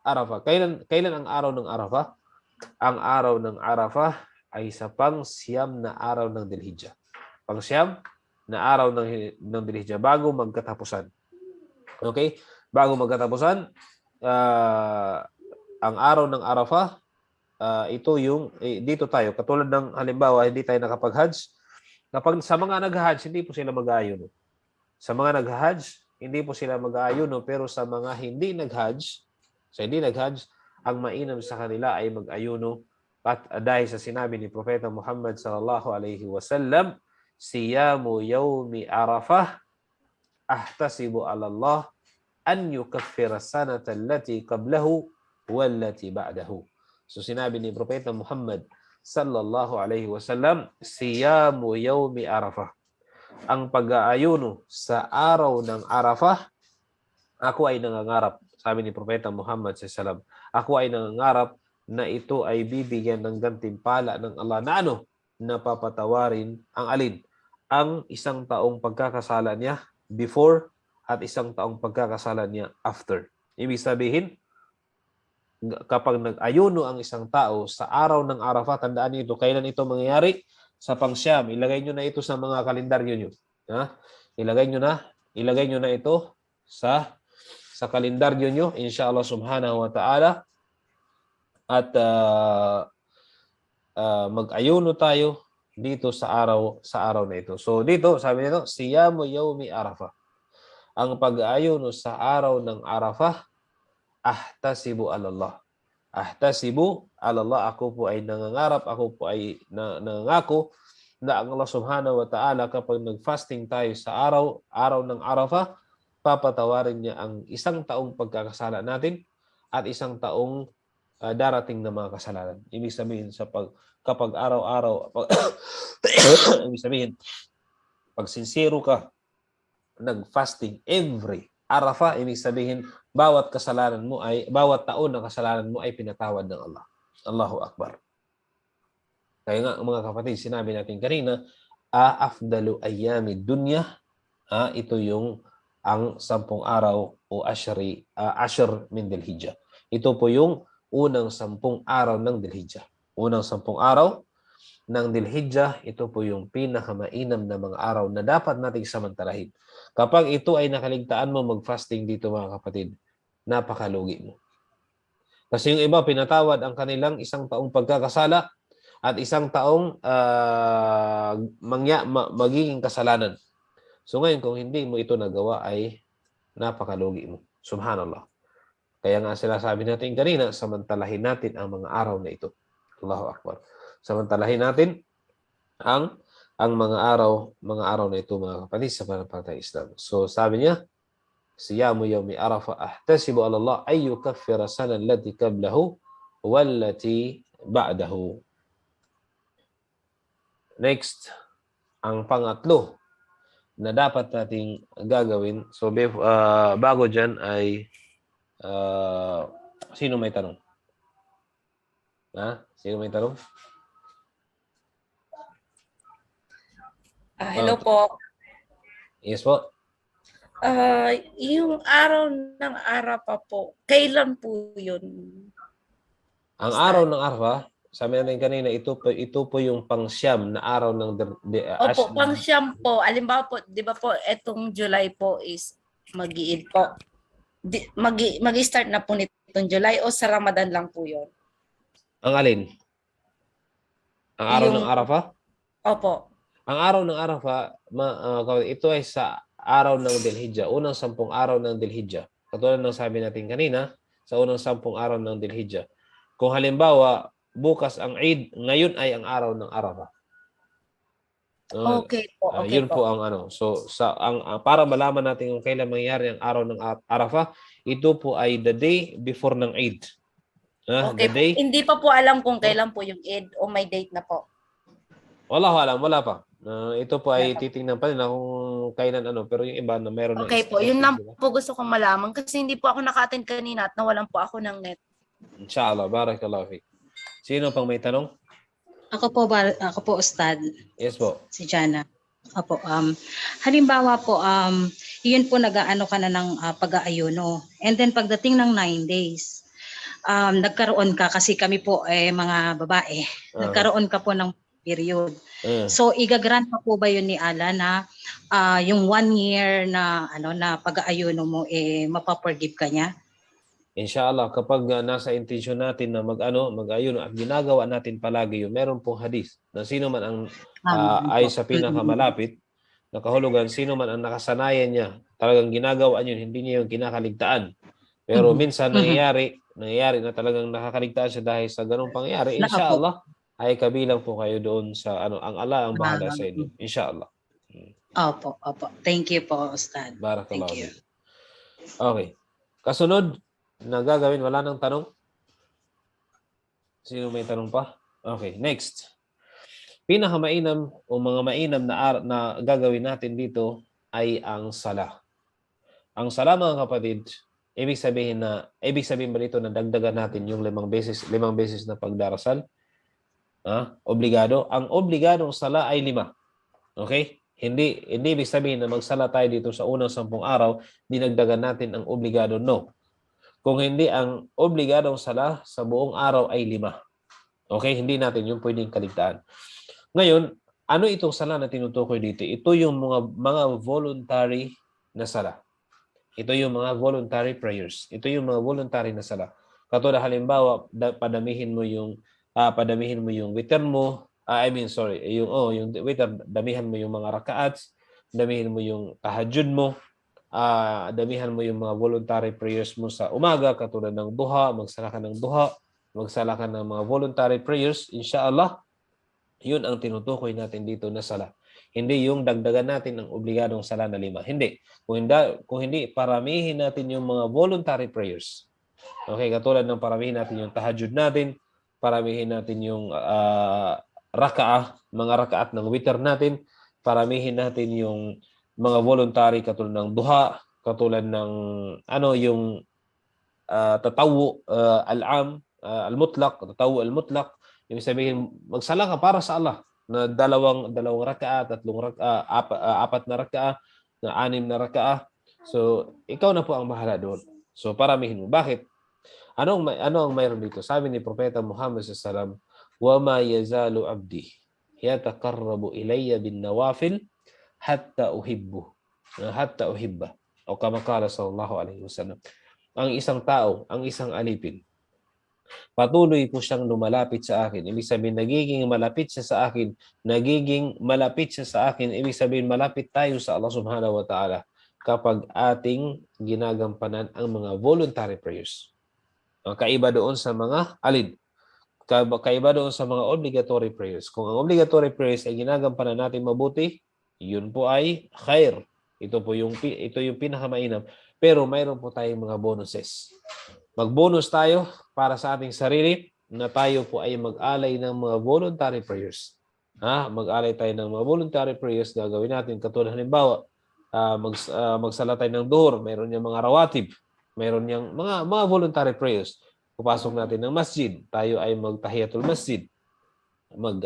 Speaker 1: Arafah. Kailan ang araw ng Arafah? Ang araw ng Arafah ay sa pang-siyam na araw ng Dhul-Hijjah. Pang-siyam na araw ng Dhul-Hijjah bago magkatapusan. Okay? Bago magkatapusan, ang araw ng Arafah, ito yung, dito tayo, katulad ng halimbawa, hindi tayo nakapag-Hajj. Kapag sa mga nag-Hajj, hindi po sila mag-aayuno. Sa mga nag-Hajj, hindi po sila mag-aayuno, pero sa mga hindi nag-Hajj, ang mainam sa kanila ay mag-ayuno at dahil sa sinabi ni Propeta Muhammad sallallahu alaihi wasallam, siyamu yawmi Arafah ahtasibu ala Allah an yukaffira sanata allati qablahu wallati ba'dahu. So sinabi ni Propeta Muhammad sallallahu alaihi wasallam, siyamu yawmi Arafah. Ang pag-aayuno sa araw ng Arafah, ako ay nangangarap, sabi ni Propeta Muhammad sallallahu alaihi wasallam, ako ay nangangarap na ito ay bibigyan ng gantimpala ng Allah na ano? Napapatawarin ang alin? Ang isang taong pagkakasala niya before at isang taong pagkakasala niya after. Ibig sabihin, kapag nag-ayuno ang isang tao sa araw ng Arafah, tandaan niyo ito, kailan ito mangyayari? Sa pang-siyam. Ilagay nyo na ito sa mga kalendaryo nyo. Ha? Ilagay nyo na ito sa kalendaryo nyo, inshallah subhanahu wa ta'ala. At mag-ayuno tayo dito sa araw na ito. So dito, sabi nito, siyamu yawmi Arafah. Ang pag-ayuno sa araw ng Arafah, ahtasibu alallah. Ahtasibu alallah, ako po ay nangangarap, ako po ay nangako na ang Allah subhanahu wa ta'ala kapag nag-fasting tayo sa araw ng Arafah, papatawarin niya ang isang taong pagkakasala natin at isang taong darating na mga kasalanan. Ibig sabihin kapag araw-araw ibig sabihin pag sincero ka nag-fasting every Arafah, ibig sabihin bawat taon na kasalanan mo ay pinatawad ng Allah. Allahu Akbar. Kaya nga mga kapatid, sinabi natin kanina, afdalu ayyamid dunya, ito yung ang 10 araw o ashr min Dhul-Hijjah. Ito po yung unang 10 araw ng Dhul-Hijjah. Unang 10 araw ng Dhul-Hijjah, ito po yung pinakamainam na mga araw na dapat nating samantalahin. Kapag ito ay nakaligtaan mo mag-fasting dito mga kapatid, napakalugi mo. Kasi yung iba, pinatawad ang kanilang isang taong pagkakasala at isang taong magiging kasalanan. So ngayon, kung hindi mo ito nagawa, ay napakalugi mo. Subhanallah. Kaya nga sila sabi natin kanina, samantalahin natin ang mga araw na ito. Allahu Akbar. Samantalahin natin ang mga araw na ito mga kapatid sa pananampalatayang Islam. So sabi niya, siyamu yawmi Arafah ahtasibu ala Allah ay yukaffira sana allati qablahu wallati ba'dahu. Next, ang pangatlo na dapat nating gagawin. So bago dyan ay sino may tanong? Sino may tanong?
Speaker 2: Hello po.
Speaker 1: Yes po.
Speaker 2: Yung araw ng Arafah po, kailan po yun?
Speaker 1: Ang araw ng Arafah, sabi natin kanina, ito po yung pang-siyam na araw ng
Speaker 2: Opo, pang-siyam po. Alimbawa po, di ba po, etong July po is mag-iid po. Mag-start na po nitong July o sa Ramadan lang po yun?
Speaker 1: Ang alin? Ang araw ng Arafah?
Speaker 2: Opo.
Speaker 1: Ang araw ng Arafah, ito ay sa araw ng Dhul-Hijjah, unang 10 araw ng Dhul-Hijjah. Katulad ng sabi natin kanina, sa unang 10 araw ng Dhul-Hijjah. Kung halimbawa, bukas ang Eid, ngayon ay ang araw ng Arafah.
Speaker 2: Okay po, okay
Speaker 1: Yun
Speaker 2: po.
Speaker 1: po ang ano. So para malaman natin kung kailan mangyayari ang araw ng Arafah, ito po ay the day before ng Eid.
Speaker 2: Okay
Speaker 1: The
Speaker 2: po.
Speaker 1: day.
Speaker 2: Hindi pa po alam kung kailan po yung Eid o may date na po.
Speaker 1: Wala pa. Ito po ay titingnan pa rin kung kailan pero yung iba na meron ng
Speaker 2: Okay po, yun lang po gusto kong malaman kasi hindi po ako naka-attend kanina at nawalan po ako ng net.
Speaker 1: Inshallah, barakallahu fiik. Sino pang may tanong?
Speaker 3: Ako po Ustad.
Speaker 1: Yes po.
Speaker 3: Si Jana. Opo, halimbawa po, yun po nag-aano ka na ng pag-aayuno. And then pagdating ng 9 days, nagkaroon ka, kasi kami po mga babae, nagkaroon ka po ng period. So igagrant pa po ba yun ni Allah na yung 1 year na na pag-aayuno mo mapaforgive ka niya?
Speaker 1: Inshallah, kapag nasa intensyon natin na mag-ayuno at ginagawa natin palagi yun, meron pong hadith na sino man ang ay sa pinakamalapit na kahulugan, sino man ang nakasanayan niya, talagang ginagawa yun, hindi niya yung kinakaligtaan. Pero minsan nangyayari na talagang nakakaligtaan siya dahil sa ganung pangyayari. Inshallah, ay kabilang po kayo doon sa ang Allah ang bahala sa inyo. Inshallah.
Speaker 3: Opo. Thank you po, Ustad.
Speaker 1: Barakallahu fiik. Okay. Kasunod na gagawin, wala nang tanong? Sino may tanong pa? Okay, next. Pinakamainam o mga mainam na gagawin natin dito ay ang sala. Ang sala, mga kapatid, ibig sabihin ba dito na dagdagan natin yung 5 beses na pagdarasal? Obligado. Ang obligadong sala ay 5. Okay? Hindi ibig sabihin na magsala tayo dito sa unang 10 araw, dinagdagan natin ang obligado. No. Kung hindi, ang obligadong sala sa buong araw ay 5. Okay? Hindi natin yung pwedeng kaligtaan. Ngayon, ano itong sala na tinutukoy dito? Ito yung mga voluntary na sala. Ito yung mga voluntary prayers. Ito yung mga voluntary na sala. Katulad halimbawa, padamihin mo yung witr mo. Yung witr, damihan mo yung mga rakaats, damihan mo yung tahajjud mo, damihan mo yung mga voluntary prayers mo sa umaga, katulad ng duha, magsala ka ng duha, magsala ka ng mga voluntary prayers, inshallah, yun ang tinutukoy natin dito na sala. Hindi yung dagdagan natin ang obligadong sala na 5. Hindi. Kung hindi, paramihin natin yung mga voluntary prayers. Okay, katulad ng paramihin natin yung tahajjud natin, paramihin natin yung mga rakaat ng witr natin, paramihin natin yung mga voluntary katulad ng duha, katulad ng yung tatawu al-mutlaq, tatawu al-mutlaq, yung sabihin magsala ka para sa Allah na dalawang rakaat, 3 rakaat, 4 na rakaat, na 6 na rakaat. So ikaw na po ang bahala doon. So paramihin mo. Bakit? Ano ang mayroon dito? Sabi ni Propeta Muhammad sallallahu alaihi wasallam, "Wa ma yazalu 'abdi yataqarrabu ilayya bin nawafil hatta uhibba." O kama qala sallallahu alaihi wasallam. Ang isang tao, ang isang alipin, patuloy po siyang lumalapit sa akin. Ibig sabihin, nagiging malapit siya sa akin. Ibig sabihin, malapit tayo sa Allah subhanahu wa ta'ala kapag ating ginagampanan ang mga voluntary prayers. Kaiba doon sa mga alin. Kaiba doon sa mga obligatory prayers. Kung ang obligatory prayers ay ginagampanan natin mabuti, yun po ay khair. Ito yung pinakamainam. Pero mayroon po tayong mga bonuses. Mag-bonus tayo para sa ating sarili na tayo po ay mag-alay ng mga voluntary prayers. Mag-alay tayo ng mga voluntary prayers. Gagawin natin katulad halimbawa, magsala tayo ng duhur, mayroon niyang mga rawatib, mayroon niyang mga voluntary prayers. Pupasok natin ng masjid, tayo ay magtahiyatul masjid,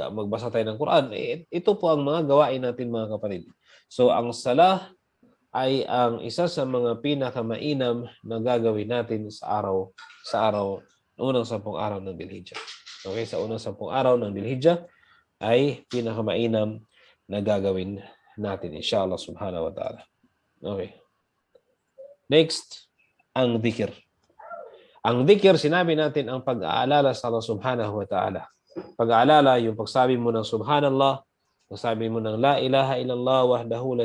Speaker 1: magbasa tayo ng Quran. Ito po ang mga gawain natin, mga kapatid. So ang sala ay ang isa sa mga pinakamainam na gagawin natin sa unang 10 araw ng Dhul-Hijjah. Okay, sa unang 10 araw ng Dhul-Hijjah ay pinakamainam na gagawin natin, inshallah subhanahu wa ta'ala. Okay. Next, ang dhikr. Ang dhikr, sinabi natin ang pag-aalala sa Allah subhanahu wa ta'ala. Pag-aalala, yung pagsabi mo ng subhanallah, pagsabi mo ng la ilaha illallah wahdahu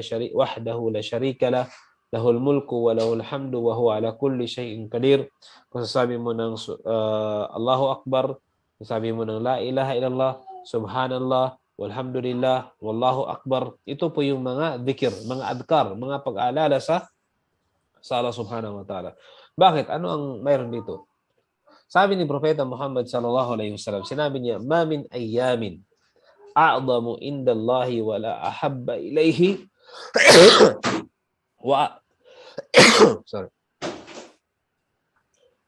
Speaker 1: la sharika lah, lahul mulku wa lahul hamdu wa huwa ala kulli syai'in qadir. Pagsasabi mo ng Allahu Akbar, Sabi mo ng la ilaha illallah, subhanallah, walhamdulillah, wallahu akbar. Ito po yung mga dhikr, mga adkar, mga pag-aalala sa Allah subhanahu wa ta'ala. Bakit? Ano ang mayroon dito? Sabi ni Propeta Muhammad sallallahu alaihi wasallam, sinabi niya, "Ma min ayyamin a'zamu indallahi wa la ahabba ilayhi wa sorry.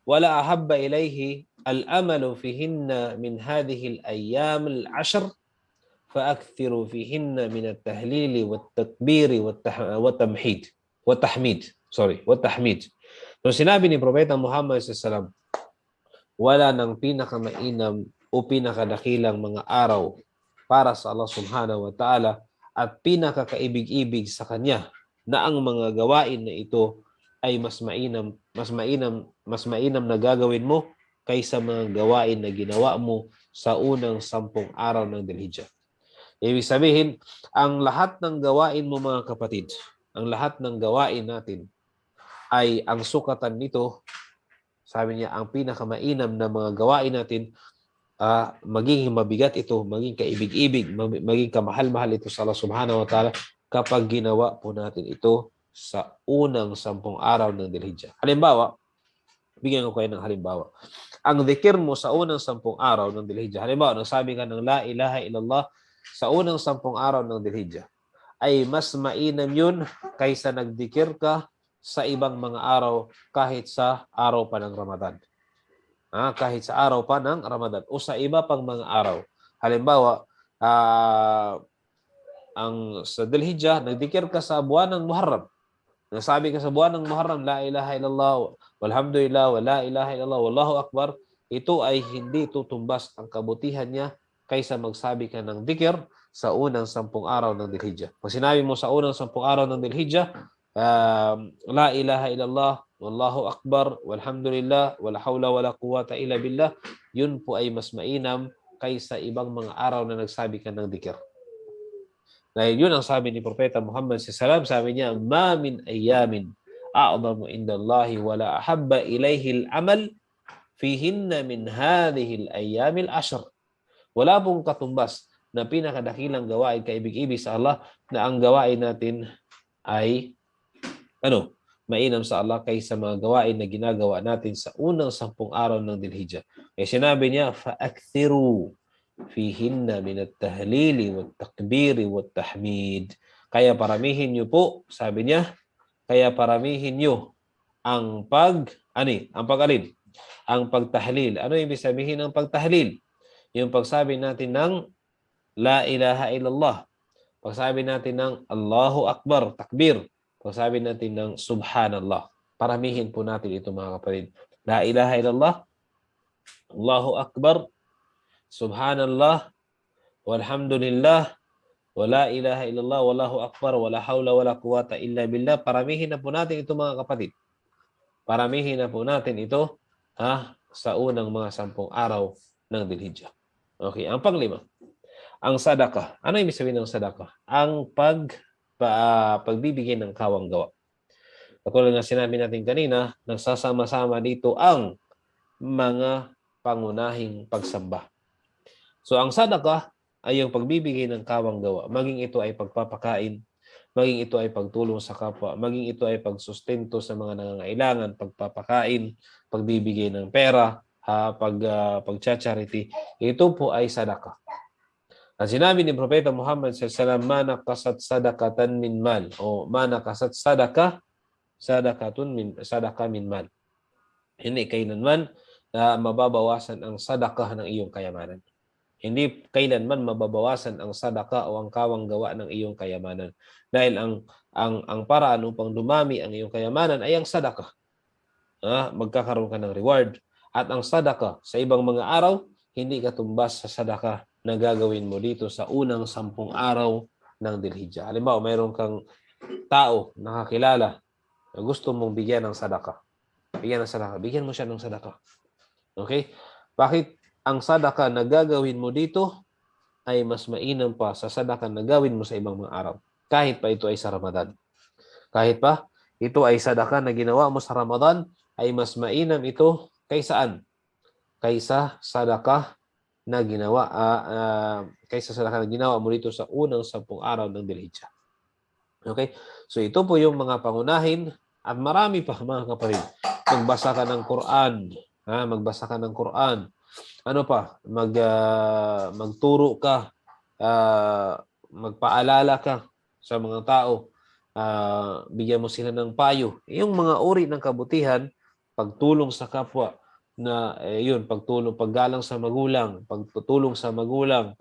Speaker 1: Wala ahabba ilayhi al-amalu fihinna min hadhihi al-ayyam al-'ashr fa'akthiru fihinna min at-tahlil wat-takbir wat-tamhid wat-tahmid." Sorry, wat-tahmid. So sinabi ni Propeta Muhammad sallallahu alaihi wasallam, wala nang pinakamainam o pinakadakilang mga araw para sa Allah subhanahu wa ta'ala at pinakakaibig-ibig sa Kanya na ang mga gawain na ito ay mas mainam na gagawin mo kaysa mga gawain na ginawa mo sa unang 10 araw ng Dhul-Hijjah. Ibig sabihin, ang lahat ng gawain mo mga kapatid, ang lahat ng gawain natin ay ang sukatan nito, sabi niya, ang pinakamainam na mga gawain natin, magiging mabigat ito, maging kaibig-ibig, maging kamahal-mahal ito sa Allah subhanahu wa ta'ala kapag ginawa po natin ito sa unang 10 araw ng Dhul-Hijjah. Halimbawa, bigyan ko kayo ng halimbawa. Ang dhikr mo sa unang 10 araw ng Dhul-Hijjah, halimbawa, nagsabi ka ng la ilaha illallah sa unang 10 araw ng Dhul-Hijjah, ay mas mainam yun kaysa nagdikir ka sa ibang mga araw kahit sa araw pa ng Ramadan. Kahit sa araw pa ng Ramadan o sa iba pang mga araw. Halimbawa, ang sa Dhul-Hijjah, nagdikir ka sa buwan ng Muharram. Nasabi ka sa buwan ng Muharram, la ilaha illallah, walhamdulillah, wa la ilaha illallah, wallahu akbar. Ito ay hindi tutumbas ang kabutihan niya kaysa magsabi ka ng dikir sa unang 10 araw ng Dhul-Hijjah. Pag sinabi mo sa unang 10 araw ng Dhul-Hijjah, la ilaha illallah, wallahu akbar, walhamdulillah, wala hawla wala quwata illa billah, yun po ay mas mainam kaysa ibang mga araw na nagsabi ka ng dikir. Dahil yun ang sabi ni Propeta Muhammad sallallahu alaihi wasallam, sabi niya, ma min ayyamin a'zamu indallahi wala ahabba ilayhi al-amal fihinna min hadhihi al-ayyam al-ashr. Wala pong katumbas na pinakadakilang gawain kaibig-ibig sa Allah na ang gawain natin ay mainam sa Allah kaysa mga gawain na ginagawa natin sa unang 10 araw ng Dhul-Hijjah. Sinabi niya, fa'akthiru fihinna min at-tahlili wat-takbiri wat-tahmid. Kaya paramihin niyo po, sabi niya, kaya paramihin niyo ang pag-alin? Ang pagtahlil. Ano ibig sabihin ng pagtahlil? Yung pagsabi natin ng la ilaha illallah. Pagsabi natin ng Allahu Akbar, takbir. Pagsabi natin ng subhanallah. Paramihin po natin ito mga kapatid. La ilaha illallah, Allahu Akbar, subhanallah, walhamdulillah, wala ilaha illallah, wallahu akbar, wala hawla wala quwata illa billah. Paramihin na po natin ito mga kapatid. Paramihin na po natin ito sa unang mga 10 araw ng Dhul-Hijjah. Okay, ang panglima, ang sadaqah. Ano ibig sabihin ng sadaqah? Ang pagbibigay ng kawang gawa. Katulad ng sinabi natin kanina, nagsasama-sama dito ang mga pangunahing pagsamba. So ang sadaqah ay yung pagbibigay ng kawang gawa. Maging ito ay pagpapakain, maging ito ay pagtulong sa kapwa, maging ito ay pagsustento sa mga nangangailangan, pagpapakain, pagbibigay ng pera, pag-charity. Ito po ay sadaqah. Ang sinabi ni Propeta Muhammad sallallahu alaihi wasallam, "Man naqasat sadaqatan min mal," o "Man naqasat sadaqah min mal." Hindi kailanman mababawasan ang sadaqah ng iyong kayamanan. Hindi kailanman mababawasan ang sadaqah o ang kawang gawa ng iyong kayamanan. Dahil ang paraan upang dumami ang iyong kayamanan ay ang sadaqah. Magkakaroon ka ng reward. At ang sadaqah sa ibang mga araw, hindi katumbas sa sadaqah na gagawin mo dito sa unang 10 araw ng Dhul-Hijjah. Halimbawa, mayroon kang tao nakakilala na gusto mong bigyan ng sadaqah. Bigyan mo siya ng sadaqah. Okay? Bakit ang sadaqah na gagawin mo dito ay mas mainam pa sa sadaqah na gawin mo sa ibang mga araw? Kahit pa ito ay sa Ramadan. Kahit pa ito ay sadaqah na ginawa mo sa Ramadan, ay mas mainam ito kaysa sadaqah na ginawa kaysa sa lahat na ginawa mo dito sa unang 10 araw ng Dhul-Hijjah. Okay? So ito po yung mga pangunahin at marami pa mga kapatid. Magbasa ka ng Quran, magbasa ka ng Quran. Ano pa? Magturo ka, magpaalala ka sa mga tao. Bigyan mo sila ng payo. Yung mga uri ng kabutihan, pagtulong sa kapwa na pagtulong, paggalang sa magulang, pagtutulong sa magulang,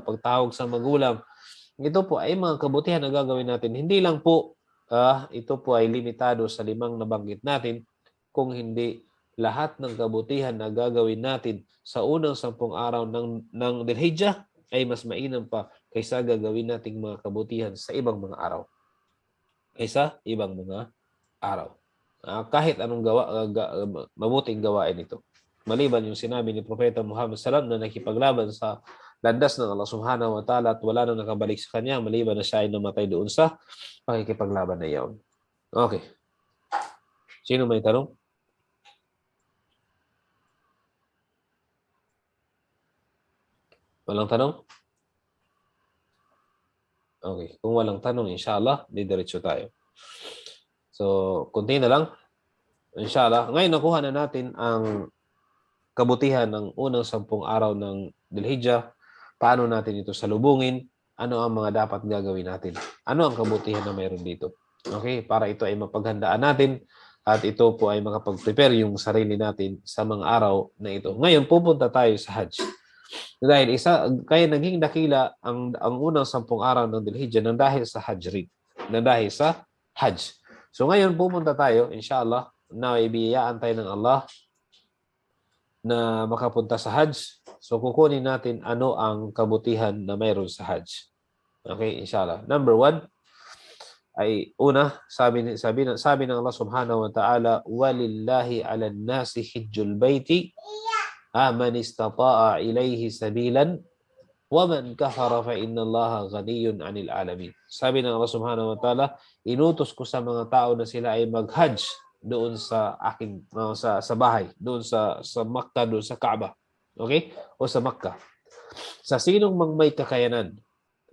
Speaker 1: pagtawag sa magulang. Ito po ay mga kabutihan na gagawin natin. Hindi lang po ito po ay limitado sa 5 nabanggit natin, kung hindi lahat ng kabutihan na gagawin natin sa unang 10 araw ng Dhul-Hijjah ay mas mainam pa kaysa gagawin nating mga kabutihan sa ibang mga araw. Kahit anong mabuting gawain ito. Maliban yung sinabi ni Propeta Muhammad SAW na nakipaglaban sa landas ng Allah Subhanahu wa Ta'ala at wala nang nakabalik sa kanya, maliban na siya ay namatay doon sa pakikipaglaban na iyon. Okay. Sino may tanong? Walang tanong? Okay. Kung walang tanong, inshallah, didiretso tayo. So, kunti na lang. Inshallah. Ngayon, nakuha na natin ang kabutihan ng unang 10 araw ng Dhul-Hijjah. Paano natin ito salubungin? Ano ang mga dapat gagawin natin? Ano ang kabutihan na mayroon dito? Okay? Para ito ay mapaghandaan natin at ito po ay makapag-prepare yung sarili natin sa mga araw na ito. Ngayon, pupunta tayo sa Hajj. Dahil kaya naging dakila ang unang 10 araw ng Dhul-Hijjah nang dahil sa Hajj rin. Nang dahil sa Hajj. So ngayon, pupunta tayo, inshallah, na ibiyayaan tayo ng Allah na makapunta sa Hajj. So kukunin natin ano ang kabutihan na mayroon sa Hajj. Okay, inshallah. Number 1 ay sabi ng Allah Subhanahu wa Ta'ala, walillahi 'alan nasi hijjul baiti man istata'a ilayhi sabilan wa man kafara fa inna Allaha ghaniyyun 'anil 'alamin. Sabi ng Allah Subhanahu wa Ta'ala, inutos ko sa mga tao na sila ay mag-Hajj doon sa aking sa bahay, doon sa Makkah, doon sa Kaaba. Okay? O sa Makkah. Sa sinong may kakayanan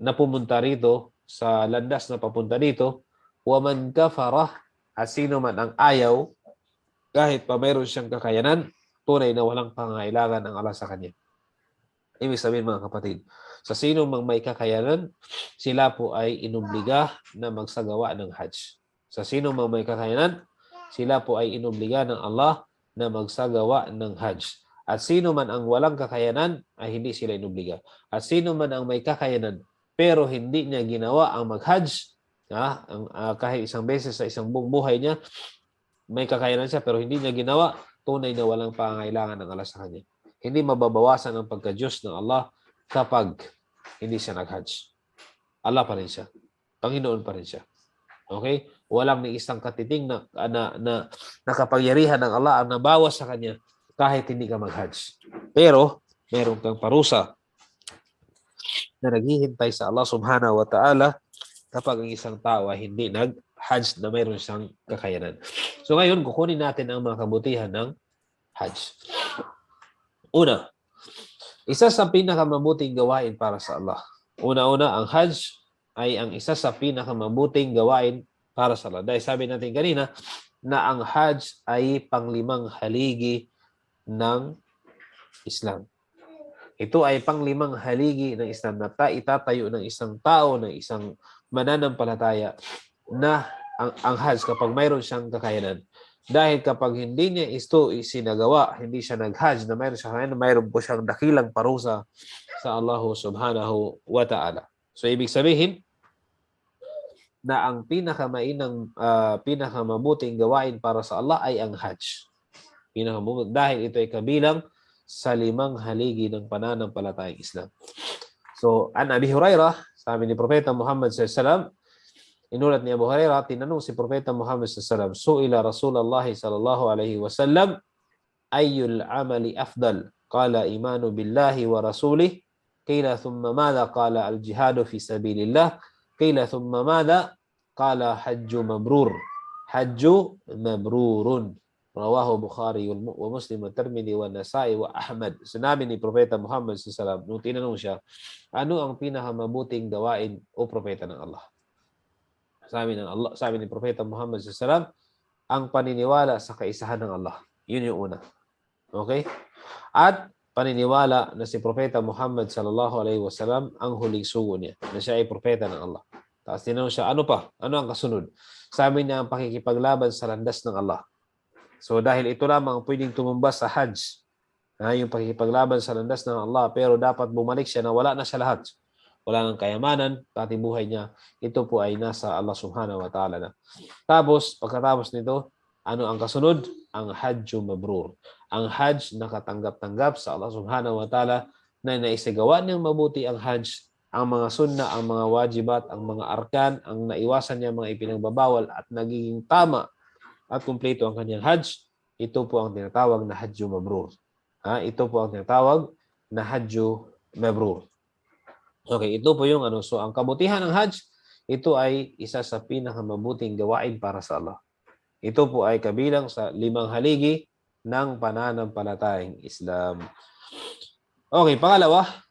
Speaker 1: na pumunta rito sa landas na papunta dito, wa man kafara, at sino man ang ayaw, kahit pa mayroon siyang kakayanan, tunay na walang pangailangan ang Allah sa kanya. Ibig sabihin mga kapatid, sa sino may kakayanan, sila po ay inubliga na magsagawa ng Hajj. Sa sino may kakayanan, sila po ay inubliga ng Allah na magsagawa ng Hajj. At sino man ang walang kakayanan, ay hindi sila inubliga. At sino man ang may kakayanan, pero hindi niya ginawa ang mag-Hajj, kahit isang beses sa isang buong buhay niya, may kakayanan siya, pero hindi niya ginawa, tunay na walang pangailangan ng Allah sa kanya. Hindi mababawasan ang pagka-Diyos ng Allah kapag hindi siya nag-Hajj. Allah pa rin siya. Panginoon pa rin siya. Okay? Walang ni isang katiting na nakapangyarihan ng Allah ang nabawas sa kanya kahit hindi ka mag-Hajj. Pero, meron kang parusa na naghihintay sa Allah Subhanahu wa Ta'ala kapag ang isang tao ay hindi nag-Hajj na mayroon siyang kakayanan. So ngayon, kukunin natin ang mga kabutihan ng Hajj. Una, isa sa pinakamabuting gawain para sa Allah. Una-una, ang Hajj ay ang isa sa pinakamabuting gawain para sa Allah. Dahil sabi natin kanina na ang Hajj ay panglimang haligi ng Islam. Ito ay panglimang haligi ng Islam na itatayo ng isang tao, ng isang mananampalataya na ang Hajj kapag mayroon siyang kakayanan. Dahil kapag hindi niya ito isinagawa, hindi siya nag-Hajj na mayroon siya kakayanan, mayroon po siyang dakilang parusa sa Allah Subhanahu wa Ta'ala. So ibig sabihin na ang pinakamabuting gawain para sa Allah ay ang Hajj. Dahil ito ay kabilang sa 5 haligi ng pananampalatayang Islam. So, an Abi Hurairah, sabi ni Propeta Muhammad SAW, inulat ni Abu Hurairah, tinanong si Propeta Muhammad SAW, su'ila Rasulullah sallallahu alaihi wasallam, ayyul amali afdal? Qala imanu billahi wa rasulih. Qila thumma madha? Qala al-jihadu fi sabilillah. Qila thumma madha? Qala hajju mabrur. Hajju mabrurun. Rawahu Bukhari wa Muslim wa Tirmidhi wa Nasa'i wa Ahmad. Sinabi ni Propeta Muhammad sallallahu alaihi wasallam, nung tinanong siya, ano ang pinakamabuting gawain o propeta ng Allah? Sabi ni Propeta Muhammad sallallahu alaihi wasallam, ang paniniwala sa kaisahan ng Allah. Yun yung una. Okay? At paniniwala na si Propeta Muhammad sallallahu alaihi wasallam ang huling sugo niya, na siya ay propeta ng Allah. Tapos tinanong siya, ano pa? Ano ang kasunod? Sabi niya, ang pakikipaglaban sa landas ng Allah. So dahil ito lamang ang pwedeng tumumbas sa Hajj, yung pakikipaglaban sa landas ng Allah, pero dapat bumalik siya na wala na siya lahat. Wala nang kayamanan, pati buhay niya, ito po ay nasa Allah subhanahu wa ta'ala na. Tapos, pagkatapos nito, ano ang kasunod? Ang Hajju Mabrur. Ang Hajj na katanggap-tanggap sa Allah subhanahu wa ta'ala na naisagawa niyang mabuti ang Hajj, ang mga sunna, ang mga wajibat, ang mga arkan, ang naiwasan niya mga ipinagbabawal at nagiging tama at kumpleto ang kanyang Hajj. Ito po ang tinatawag na Hajju Mabrur. Ito po ang tinatawag na Hajju Mabrur. Okay, ito po yung ano. So, ang kabutihan ng Hajj, ito ay isa sa pinakamabuting gawain para sa Allah. Ito po ay kabilang sa 5 haligi ng pananampalatayang Islam. Okay, pangalawa.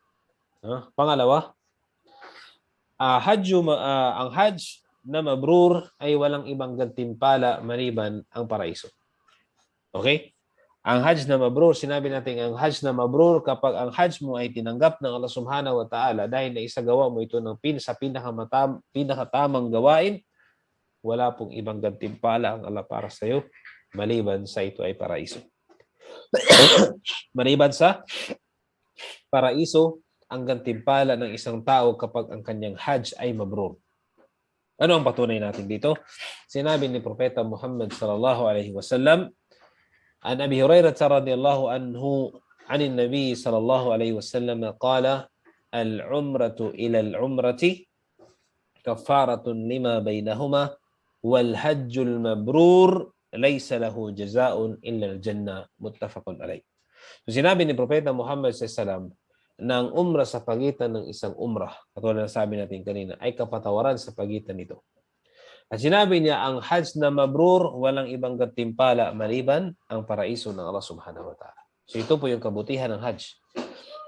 Speaker 1: Ang Hajj na mabrur ay walang ibang gantimpala maliban ang paraiso. Okay? Ang Hajj na mabrur, sinabi natin ang Hajj na mabrur kapag ang Hajj mo ay tinanggap ng Allah subhanahu wa ta'ala dahil naisagawa mo ito sa pinakatamang gawain, wala pong ibang gantimpala ang Allah para sa iyo maliban sa ito ay paraiso. Maliban sa paraiso, ang gantimpala ng isang tao kapag ang kanyang Hajj ay mabrur. Ano ang patunay natin dito? Sinabi ni Propeta Muhammad sallallahu alaihi wasallam, an Abi Hurairah radhiyallahu anhu عن النبي صلى الله عليه وسلم قال العمرة إلى العمرة كفارة لما بينهما والحج المبرور ليس له جزاء إلا الجنة متفق عليه. So, sinabi ni Propeta Muhammad sallallahu alaihi wasallam na ang umrah sa pagitan ng isang umrah, katulad ng sabi natin kanina, ay kapatawaran sa pagitan nito. At sinabi niya, ang Hajj na mabrur, walang ibang gantimpala maliban ang paraiso ng Allah subhanahu wa ta'ala. So ito po yung kabutihan ng Hajj.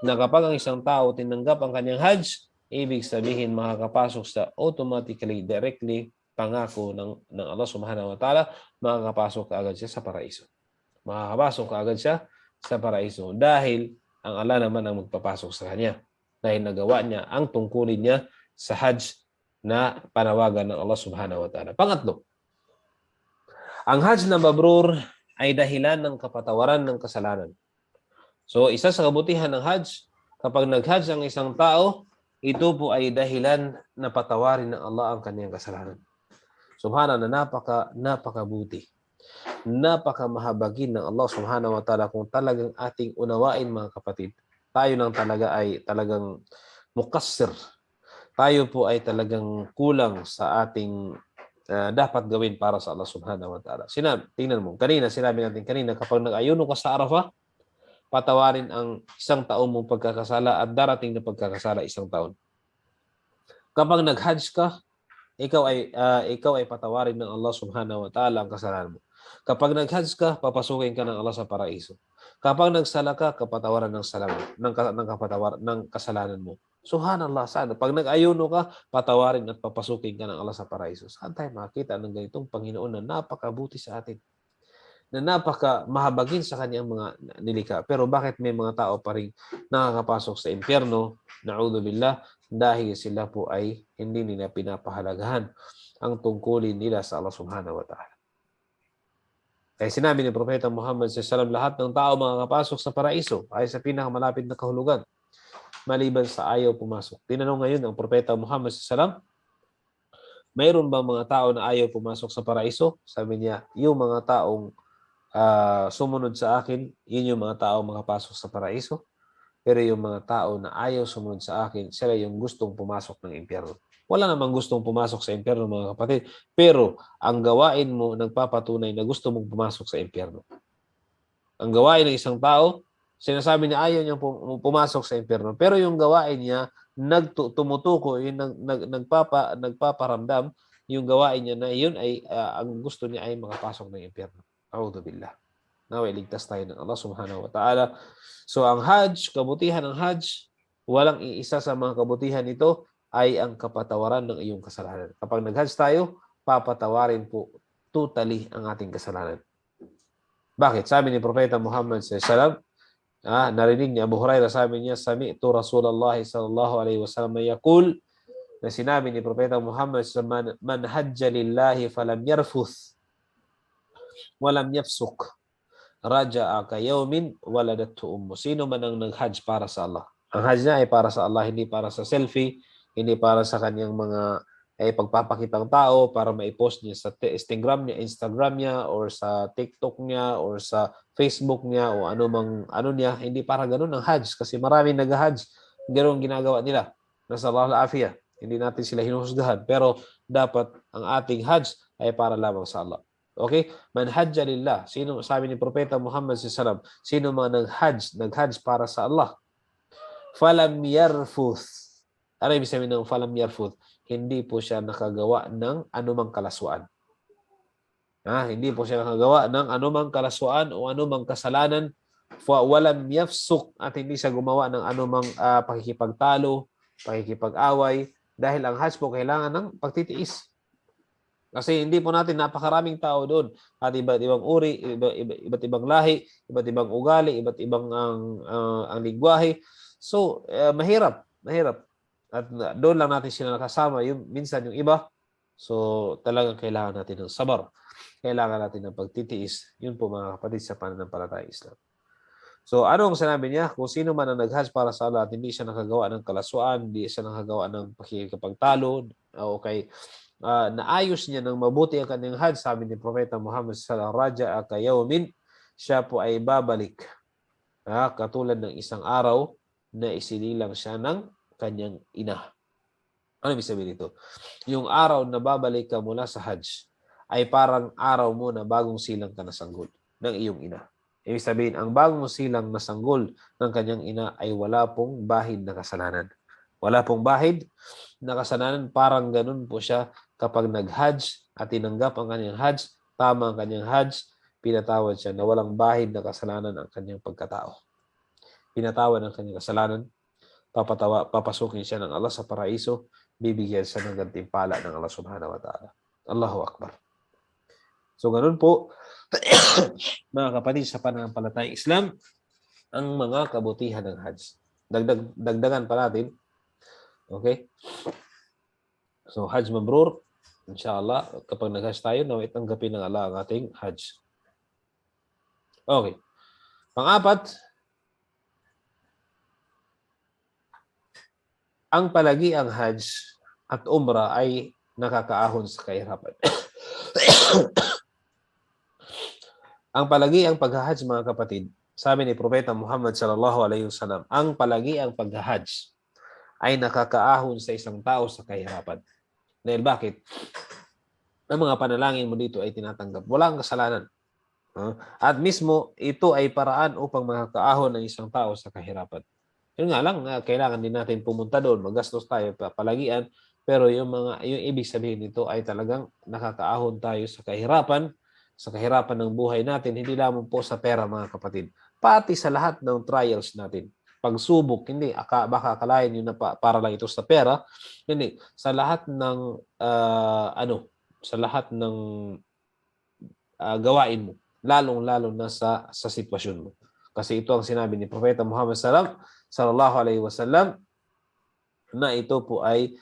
Speaker 1: Na kapag ang isang tao tinanggap ang kanyang Hajj, ibig sabihin makakapasok sa automatically, directly, pangako ng Allah subhanahu wa ta'ala, makakapasok kaagad siya sa paraiso. Makakapasok kaagad siya sa paraiso dahil ang Allah naman ang magpapasok sa kanya. Dahil nagawa niya ang tungkulin niya sa Hajj na panawagan ng Allah subhanahu wa ta'ala. Pangatlo, ang Hajj na mabrur ay dahilan ng kapatawaran ng kasalanan. So, isa sa kabutihan ng Hajj, kapag nag-Hajj ang isang tao, ito po ay dahilan na patawarin ng Allah ang kanyang kasalanan. Subhanallah, napakabuti. Napakamahabagin ng Allah subhanahu wa ta'ala kung talagang ating unawain, mga kapatid. Tayo lang talaga ay talagang mukassir. Tayo po ay talagang kulang sa ating dapat gawin para sa Allah subhanahu wa ta'ala. Tingnan mo, sinabi natin kanina, kapag nag-ayuno ka sa Arafah, patawarin ang isang taon mong pagkakasala at darating na pagkakasala isang taon. Kapag nag-Hajj ka, ikaw ay patawarin ng Allah subhanahu wa ta'ala ang kasalanan mo. Kapag nag-Hajj ka, papasukin ka ng Allah sa paraiso. Kapag nagsala ka, kapatawaran ng kasalanan mo. Subhanallah, sana. Pag nag-ayuno ka, patawarin at papasukin ka ng Allah sa paraiso. Saan tayo makita ng ganitong Panginoon na napakabuti sa atin? Na napaka mahabagin sa kanyang mga nilikha. Pero bakit may mga tao pa rin nakakapasok sa impyerno? Na'udhu billah, dahil sila po ay hindi nila pinapahalagahan ang tungkulin nila sa Allah subhanahu wa ta'ala. Kaya sinabi ni Propeta Muhammad sallallahu alaihi wasallam, lahat ng tao makakapasok sa paraiso ay sa pinakamalapit na kahulugan, maliban sa ayaw pumasok. Tinanong ngayon ng Propeta Muhammad sallallahu alaihi wasallam, mayroon bang mga tao na ayaw pumasok sa paraiso? Sabi niya, yung mga taong sumunod sa akin, yun yung mga tao makapasok sa paraiso. Pero yung mga tao na ayaw sumunod sa akin, sila yung gustong pumasok ng impyerno. Wala namang gustong pumasok sa impyerno, mga kapatid. Pero ang gawain mo nagpapatunay na gusto mong pumasok sa impyerno. Ang gawain ng isang tao, sinasabi niya ayaw niyang pumasok sa impyerno. Pero yung gawain niya, tumutuko, yung nagpaparamdam, yung gawain niya na yun ay ang gusto niya ay makapasok ng impyerno. A'udhu billah. Naway ligtas tayo ng Allah subhanahu wa ta'ala. So ang Hajj, kabutihan ng Hajj, walang iisa sa mga kabutihan nito ay ang kapatawaran ng iyong kasalanan. Kapag nag-Hajj tayo, papatawarin po totally ang ating kasalanan. Bakit? Sabi ni Propeta Muhammad sallallahu narinig ni Abu Hurairah, sabi niya, sami'tu Rasulullah sallallahu alaihi wasallam yaqul, na sinabi ni Propeta Muhammad, man hajja lillahi falam yarfuth walam yafsuk raja'a ka yawmin waladatu ummu. Sino man ang nag-hajj para sa Allah. Ang hajj niya ay para sa Allah, hindi para sa selfie, hindi para sa kanyang mga pagpapakitang tao para maipost niya sa Instagram niya or sa TikTok niya or sa Facebook niya o ano niya. Hindi para ganun ang hajj kasi maraming nag-hajj. Ganun ginagawa nila. Nasallahu al-afiyah. Hindi natin sila hinuhusgahan. Pero dapat ang ating hajj ay para lamang sa Allah. Okay? Man hajja lillah. Sino, sabi ni Propeta Muhammad sallallahu alaihi wasallam, sino mga nag-hajj para sa Allah. Falam yarfuth. Ano ibig sabihin ng falam yarfuth? Hindi po siya nakagawa ng anumang kalaswaan. Hindi po siya nakagawa ng anumang kalaswaan o anumang kasalanan. Walam yafsuk, at hindi siya gumawa ng anumang pakikipagtalo, pakikipag-away, dahil ang hajj po kailangan ng pagtitiis. Kasi hindi po natin napakaraming tao doon at iba't ibang uri, iba't ibang lahi, iba't ibang ugali, iba't ibang ang lingwahe. So, mahirap. At doon lang natin sila nakasama, minsan yung iba. So, talagang kailangan natin ng sabar. Kailangan natin ng pagtitiis. Yun po mga kapatid sa pananampalataya Islam. So, ano ang sinabi niya? Kung sino man ang nag-hajj para sa Allah at hindi siya nakagawa ng kalaswaan, hindi siya nakagawa ng pakikipagtalo, o kay naayos niya ng mabuti ang kanyang hajj, sabi ni Propeta Muhammad sallallahu alaihi wasallam, raja'a ka yawmin, siya po ay babalik. Katulad ng isang araw na isinilang siya ng kanyang ina. Ano ibig sabihin nito? Yung araw na babalik ka mula sa hajj ay parang araw mo na bagong silang ka na sanggol ng iyong ina. Ibig sabihin, ang bagong silang na sanggol ng kanyang ina ay wala pong bahid na kasalanan. Wala pong bahid na kasalanan. Parang ganun po siya kapag nag-hajj at tinanggap ang kanyang hajj, tama ang kanyang hajj, pinatawad siya na walang bahid na kasalanan ang kanyang pagkatao. Pinatawad ang kanyang kasalanan, papasukin siya ng Allah sa paraiso, bibigyan siya ng gantimpala ng Allah subhanahu wa ta'ala. Allahu Akbar. So ganun po, mga kapatid sa pananampalatayang Islam, ang mga kabutihan ng hajj. Dagdagan pa natin. Okay? So hajj mabrur, inshallah, kapag nag-hajj tayo, naway tanggapin ng Allah ang ating hajj. Okay. Pang-apat, ang palagiang hajj at umrah ay nakakaahon sa kahirapan. Ang palagiang pag-hajj, mga kapatid, sabi ni Propeta Muhammad sallallahu alaihi wasallam, ang palagiang pag-hajj ay nakakaahon sa isang tao sa kahirapan. Dahil bakit? Ang mga panalangin mo dito ay tinatanggap. Walang kasalanan. At mismo, ito ay paraan upang makakaahon ng isang tao sa kahirapan. Yun nga lang, kailangan din natin pumunta doon, magastos tayo, palagian, pero yung ibig sabihin nito ay talagang nakakaahon tayo sa kahirapan ng buhay natin, hindi lamang po sa pera, mga kapatid, pati sa lahat ng trials natin. Pagsubok, hindi, baka akalain nyo na para lang ito sa pera, hindi, sa lahat ng, sa lahat ng gawain mo, lalong-lalo na sa sitwasyon mo. Kasi ito ang sinabi ni Propeta Muhammad sallallahu alaihi wasallam, na ito po ay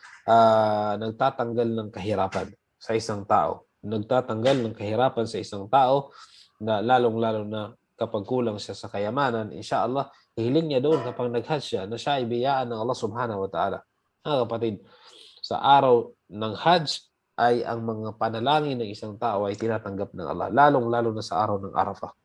Speaker 1: nagtatanggal ng kahirapan sa isang tao. Nagtatanggal ng kahirapan sa isang tao na lalong-lalo na kapag kulang siya sa kayamanan, insyaAllah, hihiling niya doon kapag nag-hajj siya na siya ay biyaan ng Allah subhanahu wa ta'ala. Mga kapatid, sa araw ng hajj ay ang mga panalangin ng isang tao ay tinatanggap ng Allah, lalong-lalo na sa araw ng Arafah.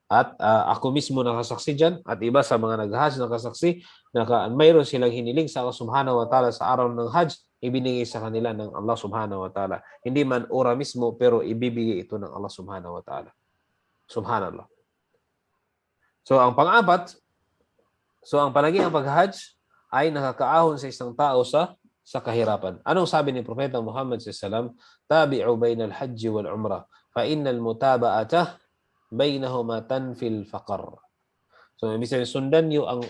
Speaker 1: At ako mismo nakasaksi dyan at iba sa mga nag-hajj nakasaksi na mayroon silang hiniling sa Allah subhanahu wa ta'ala sa araw ng hajj, ibinigay sa kanila ng Allah subhanahu wa ta'ala. Hindi man ora mismo, pero ibibigay ito ng Allah subhanahu wa ta'ala. Subhanallah. So ang pang-apat, ang palagiang pag-hajj ay nakakaahon sa isang tao sa kahirapan. Anong sabi ni Propeta Muhammad sallallahu alaihi wasallam? Tabi'u bainal hajj wal umrah fa innal mutaba'ata bainahuma tanfil faqar. So ibig sabihin sundan niyo ang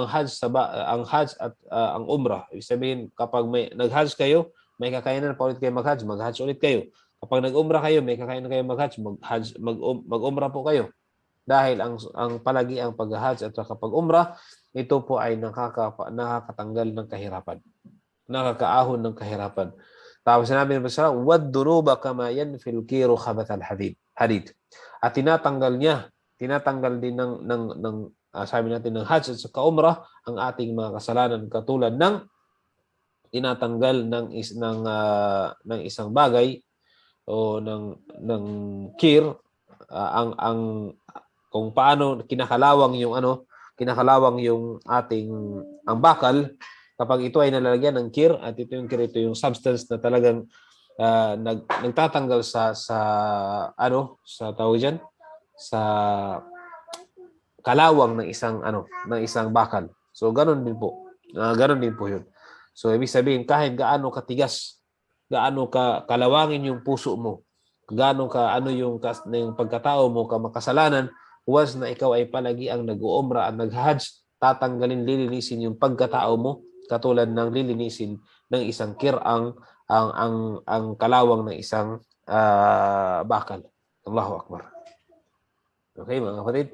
Speaker 1: Hajj ang Hajj at ang Umrah. Ibig sabihin kapag may nag-Hajj kayo, may kakayanan pa ulit kayo mag-Hajj ulit kayo. Kapag nag-Umrah kayo, may kakayanan kayo mag-Hajj, mag-Umrah po kayo. Dahil ang palagi ang pag-Hajj at kapag Umrah, ito po ay nakakatanggal ng kahirapan. Nakakaahon ng kahirapan. Tapos sinabi ng Rasulullah, "Wad-dunuba kama yanfil kiru khabathal hadid." At tinatanggal din ng sabi natin ng Hajj at saka Umrah ang ating mga kasalanan katulad ng tinatanggal ng isang bagay o ng kir ang kung paano kinakalawang yung ating ang bakal kapag ito ay nalalagyan ng kir at ito yung substance na talagang nagtatanggal sa tawag diyan sa kalawang ng isang bakal. So ganoon din po. Ganoon din po 'yun. So ibig sabihin kahit gaano katigas, gaano ka kalawangin yung puso mo, gaano ka yung pagkatao mo ka makasalanan, once na ikaw ay palagi ang nag-uumra at nag-hajj, lilinisin yung pagkatao mo katulad ng lilinisin ng isang kir ang kalawang ng isang bakal. Allahu Akbar. Okay, mga kapatid.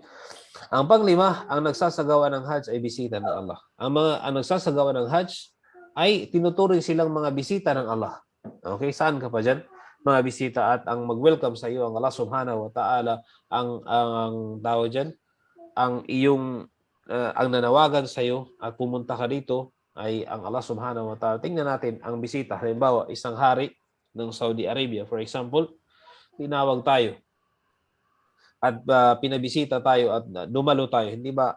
Speaker 1: Ang panglima, ang nagsasagawa ng Hajj ay bisita ng Allah. Ang nagsasagawa ng Hajj ay tinuturing silang mga bisita ng Allah. Okay, saan ka pa dyan? Mga bisita at ang mag-welcome sa iyo ang Allah Subhanahu wa Ta'ala, ang tao dyan, ang nanawagan sa iyo at pumunta ka dito ay ang Allah Subhanahu wa Ta'ala. Tingnan natin ang bisita. Halimbawa, isang hari ng Saudi Arabia, for example, tinawag tayo at pinabisita tayo at dumalo tayo, hindi ba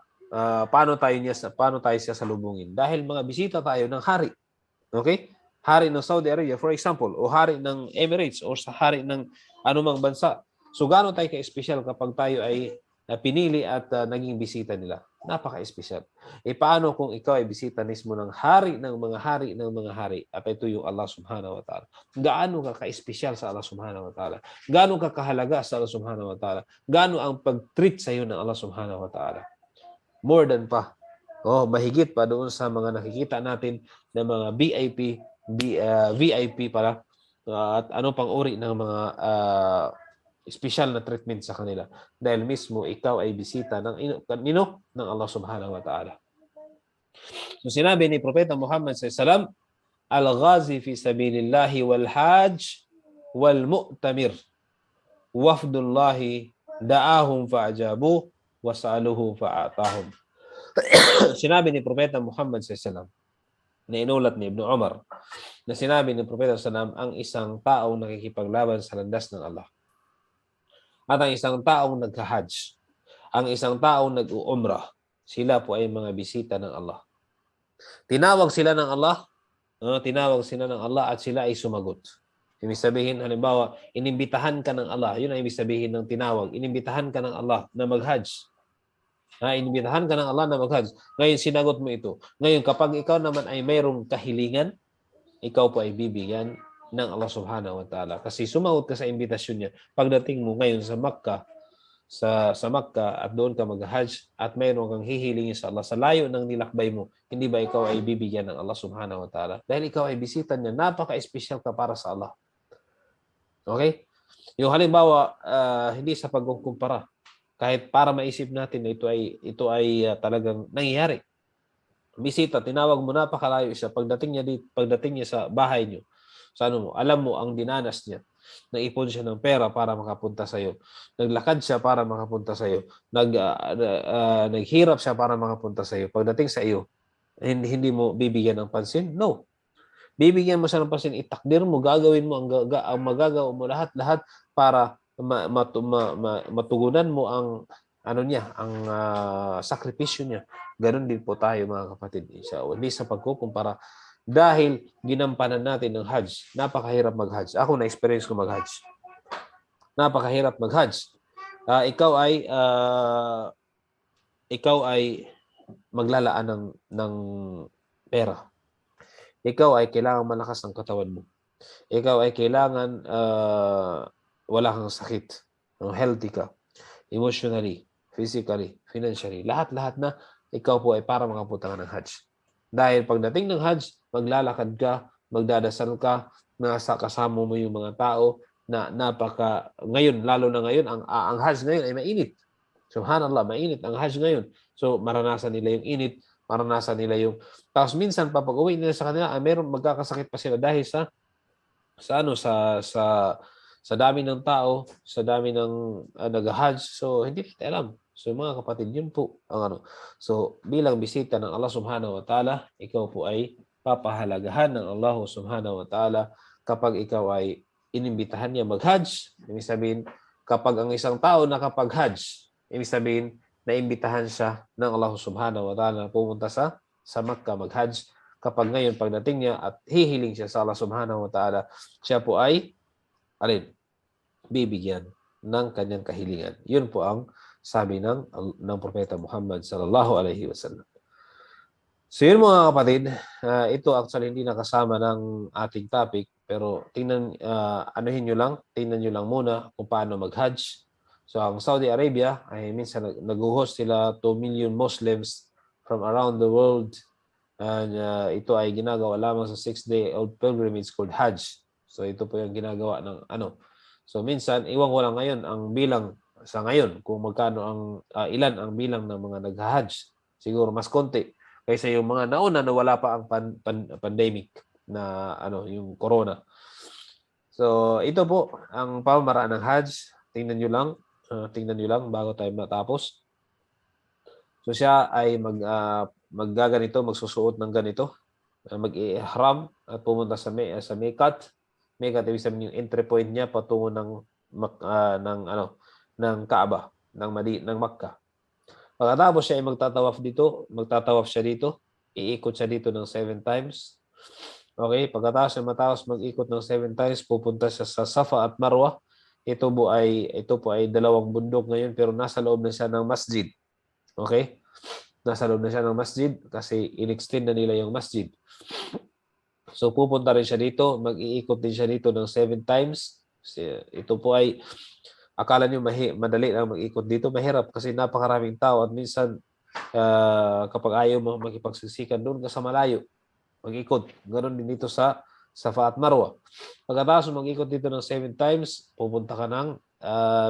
Speaker 1: paano tayo siya salubungin? Dahil mga bisita tayo ng hari. Okay? Hari ng Saudi Arabia, for example, o hari ng Emirates o sa hari ng anumang bansa. So gaano tayo ka-espesyal kapag tayo ay pinili at naging bisita nila? Napaka-espesyal. Paano kung ikaw ay bisita mismo ng hari ng mga hari ng mga hari at ito yung Allah Subhanahu wa Ta'ala? Gaano ka ka-espesyal sa Allah Subhanahu wa Ta'ala? Gaano ka kahalaga sa Allah Subhanahu wa Ta'ala? Gaano ang pag-treat sa iyo ng Allah Subhanahu wa Ta'ala? More than pa. Mahigit pa doon sa mga nakikita natin ng mga VIP pala at ano pang uri ng mga special na treatment sa kanila dahil mismo ikaw ay bisita ng Allah Subhanahu wa Ta'ala. So sinabi ni Propeta Muhammad sallallahu alaihi wasallam, "Al-ghazi fi sabilillahi wal hajj wal mu'tamir wafdullahi da'ahum fa'ajabu wa sa'aluhu fa'atahum." Sinabi ni Propeta Muhammad sallallahu alaihi wasallam na inulat ni Ibn Umar na sinabi ni Propeta sallallahu alaihi wasallam ang isang taong nakikipaglaban sa landas ng Allah at ang isang taong nagka-hajj, ang isang taong nag-uumrah, sila po ay mga bisita ng Allah. Tinawag sila ng Allah at sila ay sumagot. Ibig sabihin, halimbawa, inimbitahan ka ng Allah, yun ang ibig sabihin ng tinawag. Inimbitahan ka ng Allah na mag-hajj. Inimbitahan ka ng Allah na mag-hajj. Ngayon, sinagot mo ito. Ngayon, kapag ikaw naman ay mayroong kahilingan, ikaw po ay bibigyan ng Allah Subhanahu wa Ta'ala. Kasi sumagot ka sa imbitasyon niya. Pagdating mo ngayon sa Makkah, sa Makkah at doon ka mag-hajj at mayroon kang hihilingin sa Allah sa layo ng nilakbay mo, hindi ba ikaw ay bibigyan ng Allah Subhanahu wa Ta'ala? Dahil ikaw ay bisita niya, napaka-espesyal ka para sa Allah. Okay? Yung halimbawa, hindi sa pagkukumpara. Kahit para maisip natin na ito ay talagang nangyayari. Bisita, tinawag mo, napakalayo siya. Pagdating niya sa bahay niyo, alam mo ang dinanas niya. Naipon siya ng pera para makapunta sa iyo. Naglakad siya para makapunta sa iyo. Naghirap siya para makapunta sa iyo. Pagdating sa iyo, hindi mo bibigyan ng pansin? No. Bibigyan mo siya ng pansin, itakdir mo, gagawin mo ang magagawa mo lahat para matugunan mo ang sakripisyo niya. Ganon din po tayo mga kapatid. Hindi sa pagkukumpara. Dahil ginampanan natin ng Hajj, napakahirap mag-Hajj. Ako na-experience ko mag-Hajj. Napakahirap mag-Hajj. Ikaw ay maglalaan ng pera. Ikaw ay kailangan malakas ang katawan mo. Ikaw ay kailangan wala kang sakit. Healthy ka. emotionally, physically, financially, lahat-lahat na ikaw po ay para makapunta ng Hajj. Dahil pagdating ng Hajj, maglalakad ka, magdadasal ka, nasa kasama mo yung mga tao na ngayon, lalo na ngayon, ang Hajj ngayon ay mainit. Subhanallah, mainit ang Hajj ngayon. So, maranasan nila yung init, maranasan nila yung... Tapos minsan, pag uwi nila sa kanila, meron magkakasakit pa sila dahil sa dami ng tao, sa dami ng nag-Hajj. So, hindi natin alam. So, mga kapatid, yun po ang ano. So, bilang bisita ng Allah subhanahu wa ta'ala, ikaw po ay papahalagahan ng Allah subhanahu wa ta'ala kapag ikaw ay inimbitahan niya mag-Hajj. Ibig sabihin, kapag ang isang tao nakapag-Hajj, ibig sabihin, naimbitahan siya ng Allah subhanahu wa ta'ala na pumunta sa Makkah mag-Hajj. Kapag ngayon, pagdating niya at hihiling siya sa Allah subhanahu wa ta'ala, siya po ay bibigyan ng kanyang kahilingan. Yun po ang sabi ng Propeta Muhammad sallallahu alaihi wasallam. So yun mga kapatid, ito actually hindi nakasama ng ating topic, pero tingnan nyo lang muna kung paano mag-Hajj. So ang Saudi Arabia ay minsan nag-host sila 2 million Muslims from around the world, and ito ay ginagawa lamang sa 6-day-old pilgrimage called Hajj. So ito po yung ginagawa ng ano. So minsan, iwan ko lang ngayon ang bilang sa ngayon kung magkano ang ilan ang bilang ng mga nag-Hajj. Siguro mas konti kaysa yung mga nauna na wala pa ang pandemic na yung corona. So ito po ang pamamaraan ng Hajj. Tingnan nyo lang bago tayo matapos. So siya ay maggaganito, magsusuot ng ganito, mag-ihram at pumunta sa Miqat. Miqat ibig sabihin yung entry point niya patungo ng Kaaba, ng Makkah. Pagkatapos siya ay magtatawaf siya dito, iikot siya dito ng 7 times. Okay, pagkatapos matapos mag-ikot ng 7 times, pupunta siya sa Safa at Marwa. Ito po ay dalawang bundok ngayon, pero nasa loob na siya ng masjid. Okay? Nasa loob na siya ng masjid kasi in-extend na nila yung masjid. So pupunta rin siya dito, mag-iikot din siya dito ng 7 times. Ito po ay, akala nyo madali lang mag-ikot dito, mahirap kasi napakaraming tao at minsan kapag ayaw mo makipagsiksikan doon ka sa malayo, mag-ikot. Ganon din dito sa Safa at Marwa. Pagkatapos mag-ikot dito ng 7 times, pupunta ka ng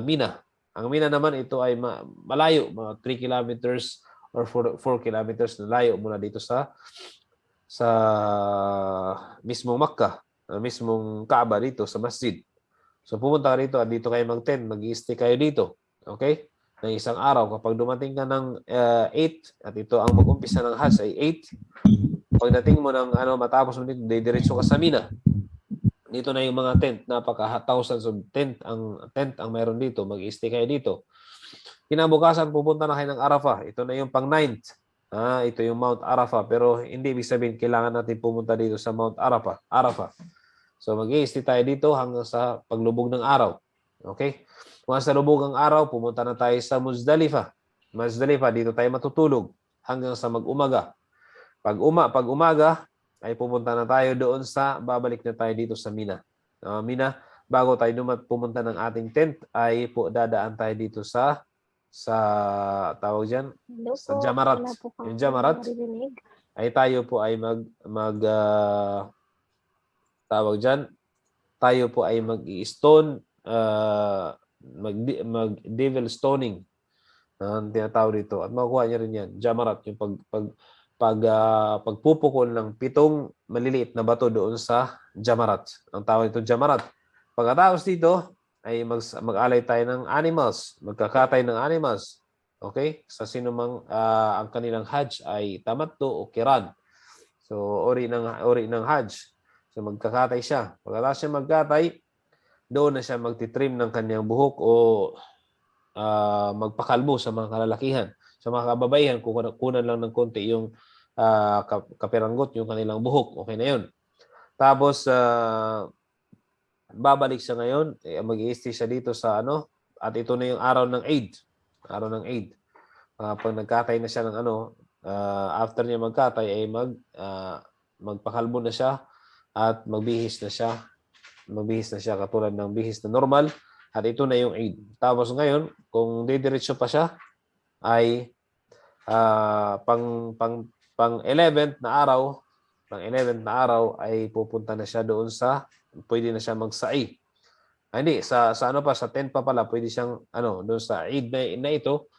Speaker 1: Mina. Ang Mina naman, ito ay malayo, mga 3 kilometers or 4 kilometers na layo mula dito sa mismong Makkah, mismong Kaaba dito sa masjid. So pumunta ka dito at dito kayo mag-tent, mag-i-stay kayo dito. Okay? Ng isang araw. Kapag dumating ka ng 8 at ito ang mag-umpisa ng Hajj ay 8. Pagdating mo ng matapos mo dito, diretso ka sa Mina. Dito na yung mga tent, thousands of tent ang mayroon dito, mag-i-stay kayo dito. Kinabukasan pupunta na kayo ng Arafah. Ito na yung pang-9th. Ito yung Mount Arafah, pero hindi ibig sabihin kailangan natin pumunta dito sa Mount Arafah. So mag-i-stay tayo dito hanggang sa paglubog ng araw. Okay? Kung sa lubog ng araw, pumunta na tayo sa Muzdalifah. Dito tayo matutulog hanggang sa mag-umaga. Pag umaga, ay pupunta na tayo doon babalik na tayo dito sa Mina. Mina, bago tayo pumunta ng ating tent, ay dadaan tayo dito sa tawag dyan, sa Jamarat. Yung Jamarat, ay tayo po ay tawag dyan, tayo po ay mag-i-stone, mag-devil stoning. Ang tinatawag dito. At makukuha niya rin yan. Jamarat, yung pagpupukol ng 7 maliliit na bato doon sa Jamarat. Ang tawag ito Jamarat. Pagkatapos dito, ay mag-alay tayo ng animals. Magkakatay ng animals. Okay? Sa sino mang ang kanilang Hajj ay tamattu o kiran. So, ori ng Hajj. So, magkakatay siya. Pagkatapos siya magkatay, doon na siya magtitrim ng kanyang buhok o magpakalbo sa mga kalalakihan. Sa mga kababaihan, kunan lang ng konti yung kapiranggot, yung kanilang buhok. Okay na yun. Tapos, babalik siya ngayon. Mag-i-stay siya dito sa at ito na yung araw ng Eid. Pag nagkatay na siya ng after niya magkatay, ay magpakalbo na siya at magbihis na siya katulad ng bihis na normal. At ito na yung Eid. Tapos ngayon, kung didiretso pa siya, ay pang 11th na araw, ay pupunta na siya doon pwede na siya magsa'i. Hindi, sa ano pa, sa 10 pa pala, pwede siyang, doon sa Eid na ito,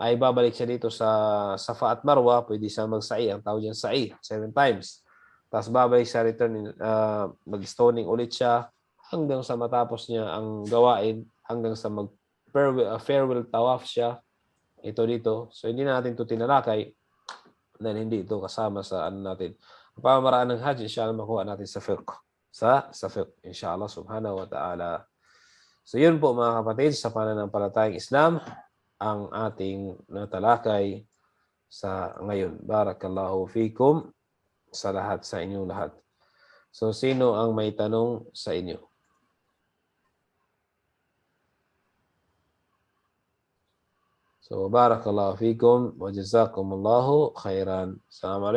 Speaker 1: ay babalik siya dito sa Safa at Marwa, pwede siyang magsa'i, ang tawag niyan sa'i, 7 times. Tapos babalik siya return, mag-stoning ulit siya, hanggang sa matapos niya ang gawain, hanggang sa farewell tawaf siya, ito dito. So, hindi na natin ito tinalakay dahil hindi ito kasama sa natin. Ang pamamaraan ng Hajj, inshallah, makuha natin sa fiqh. Sa fiqh, inshallah, subhanahu wa ta'ala. So, yun po mga kapatid, sa pananampalatayang Islam, ang ating natalakay sa ngayon. Barakallahu fikum sa inyong lahat. So, sino ang may tanong sa inyo? So, barakallahu fikum wa jazakumullahu khairan. Assalamu alaikum.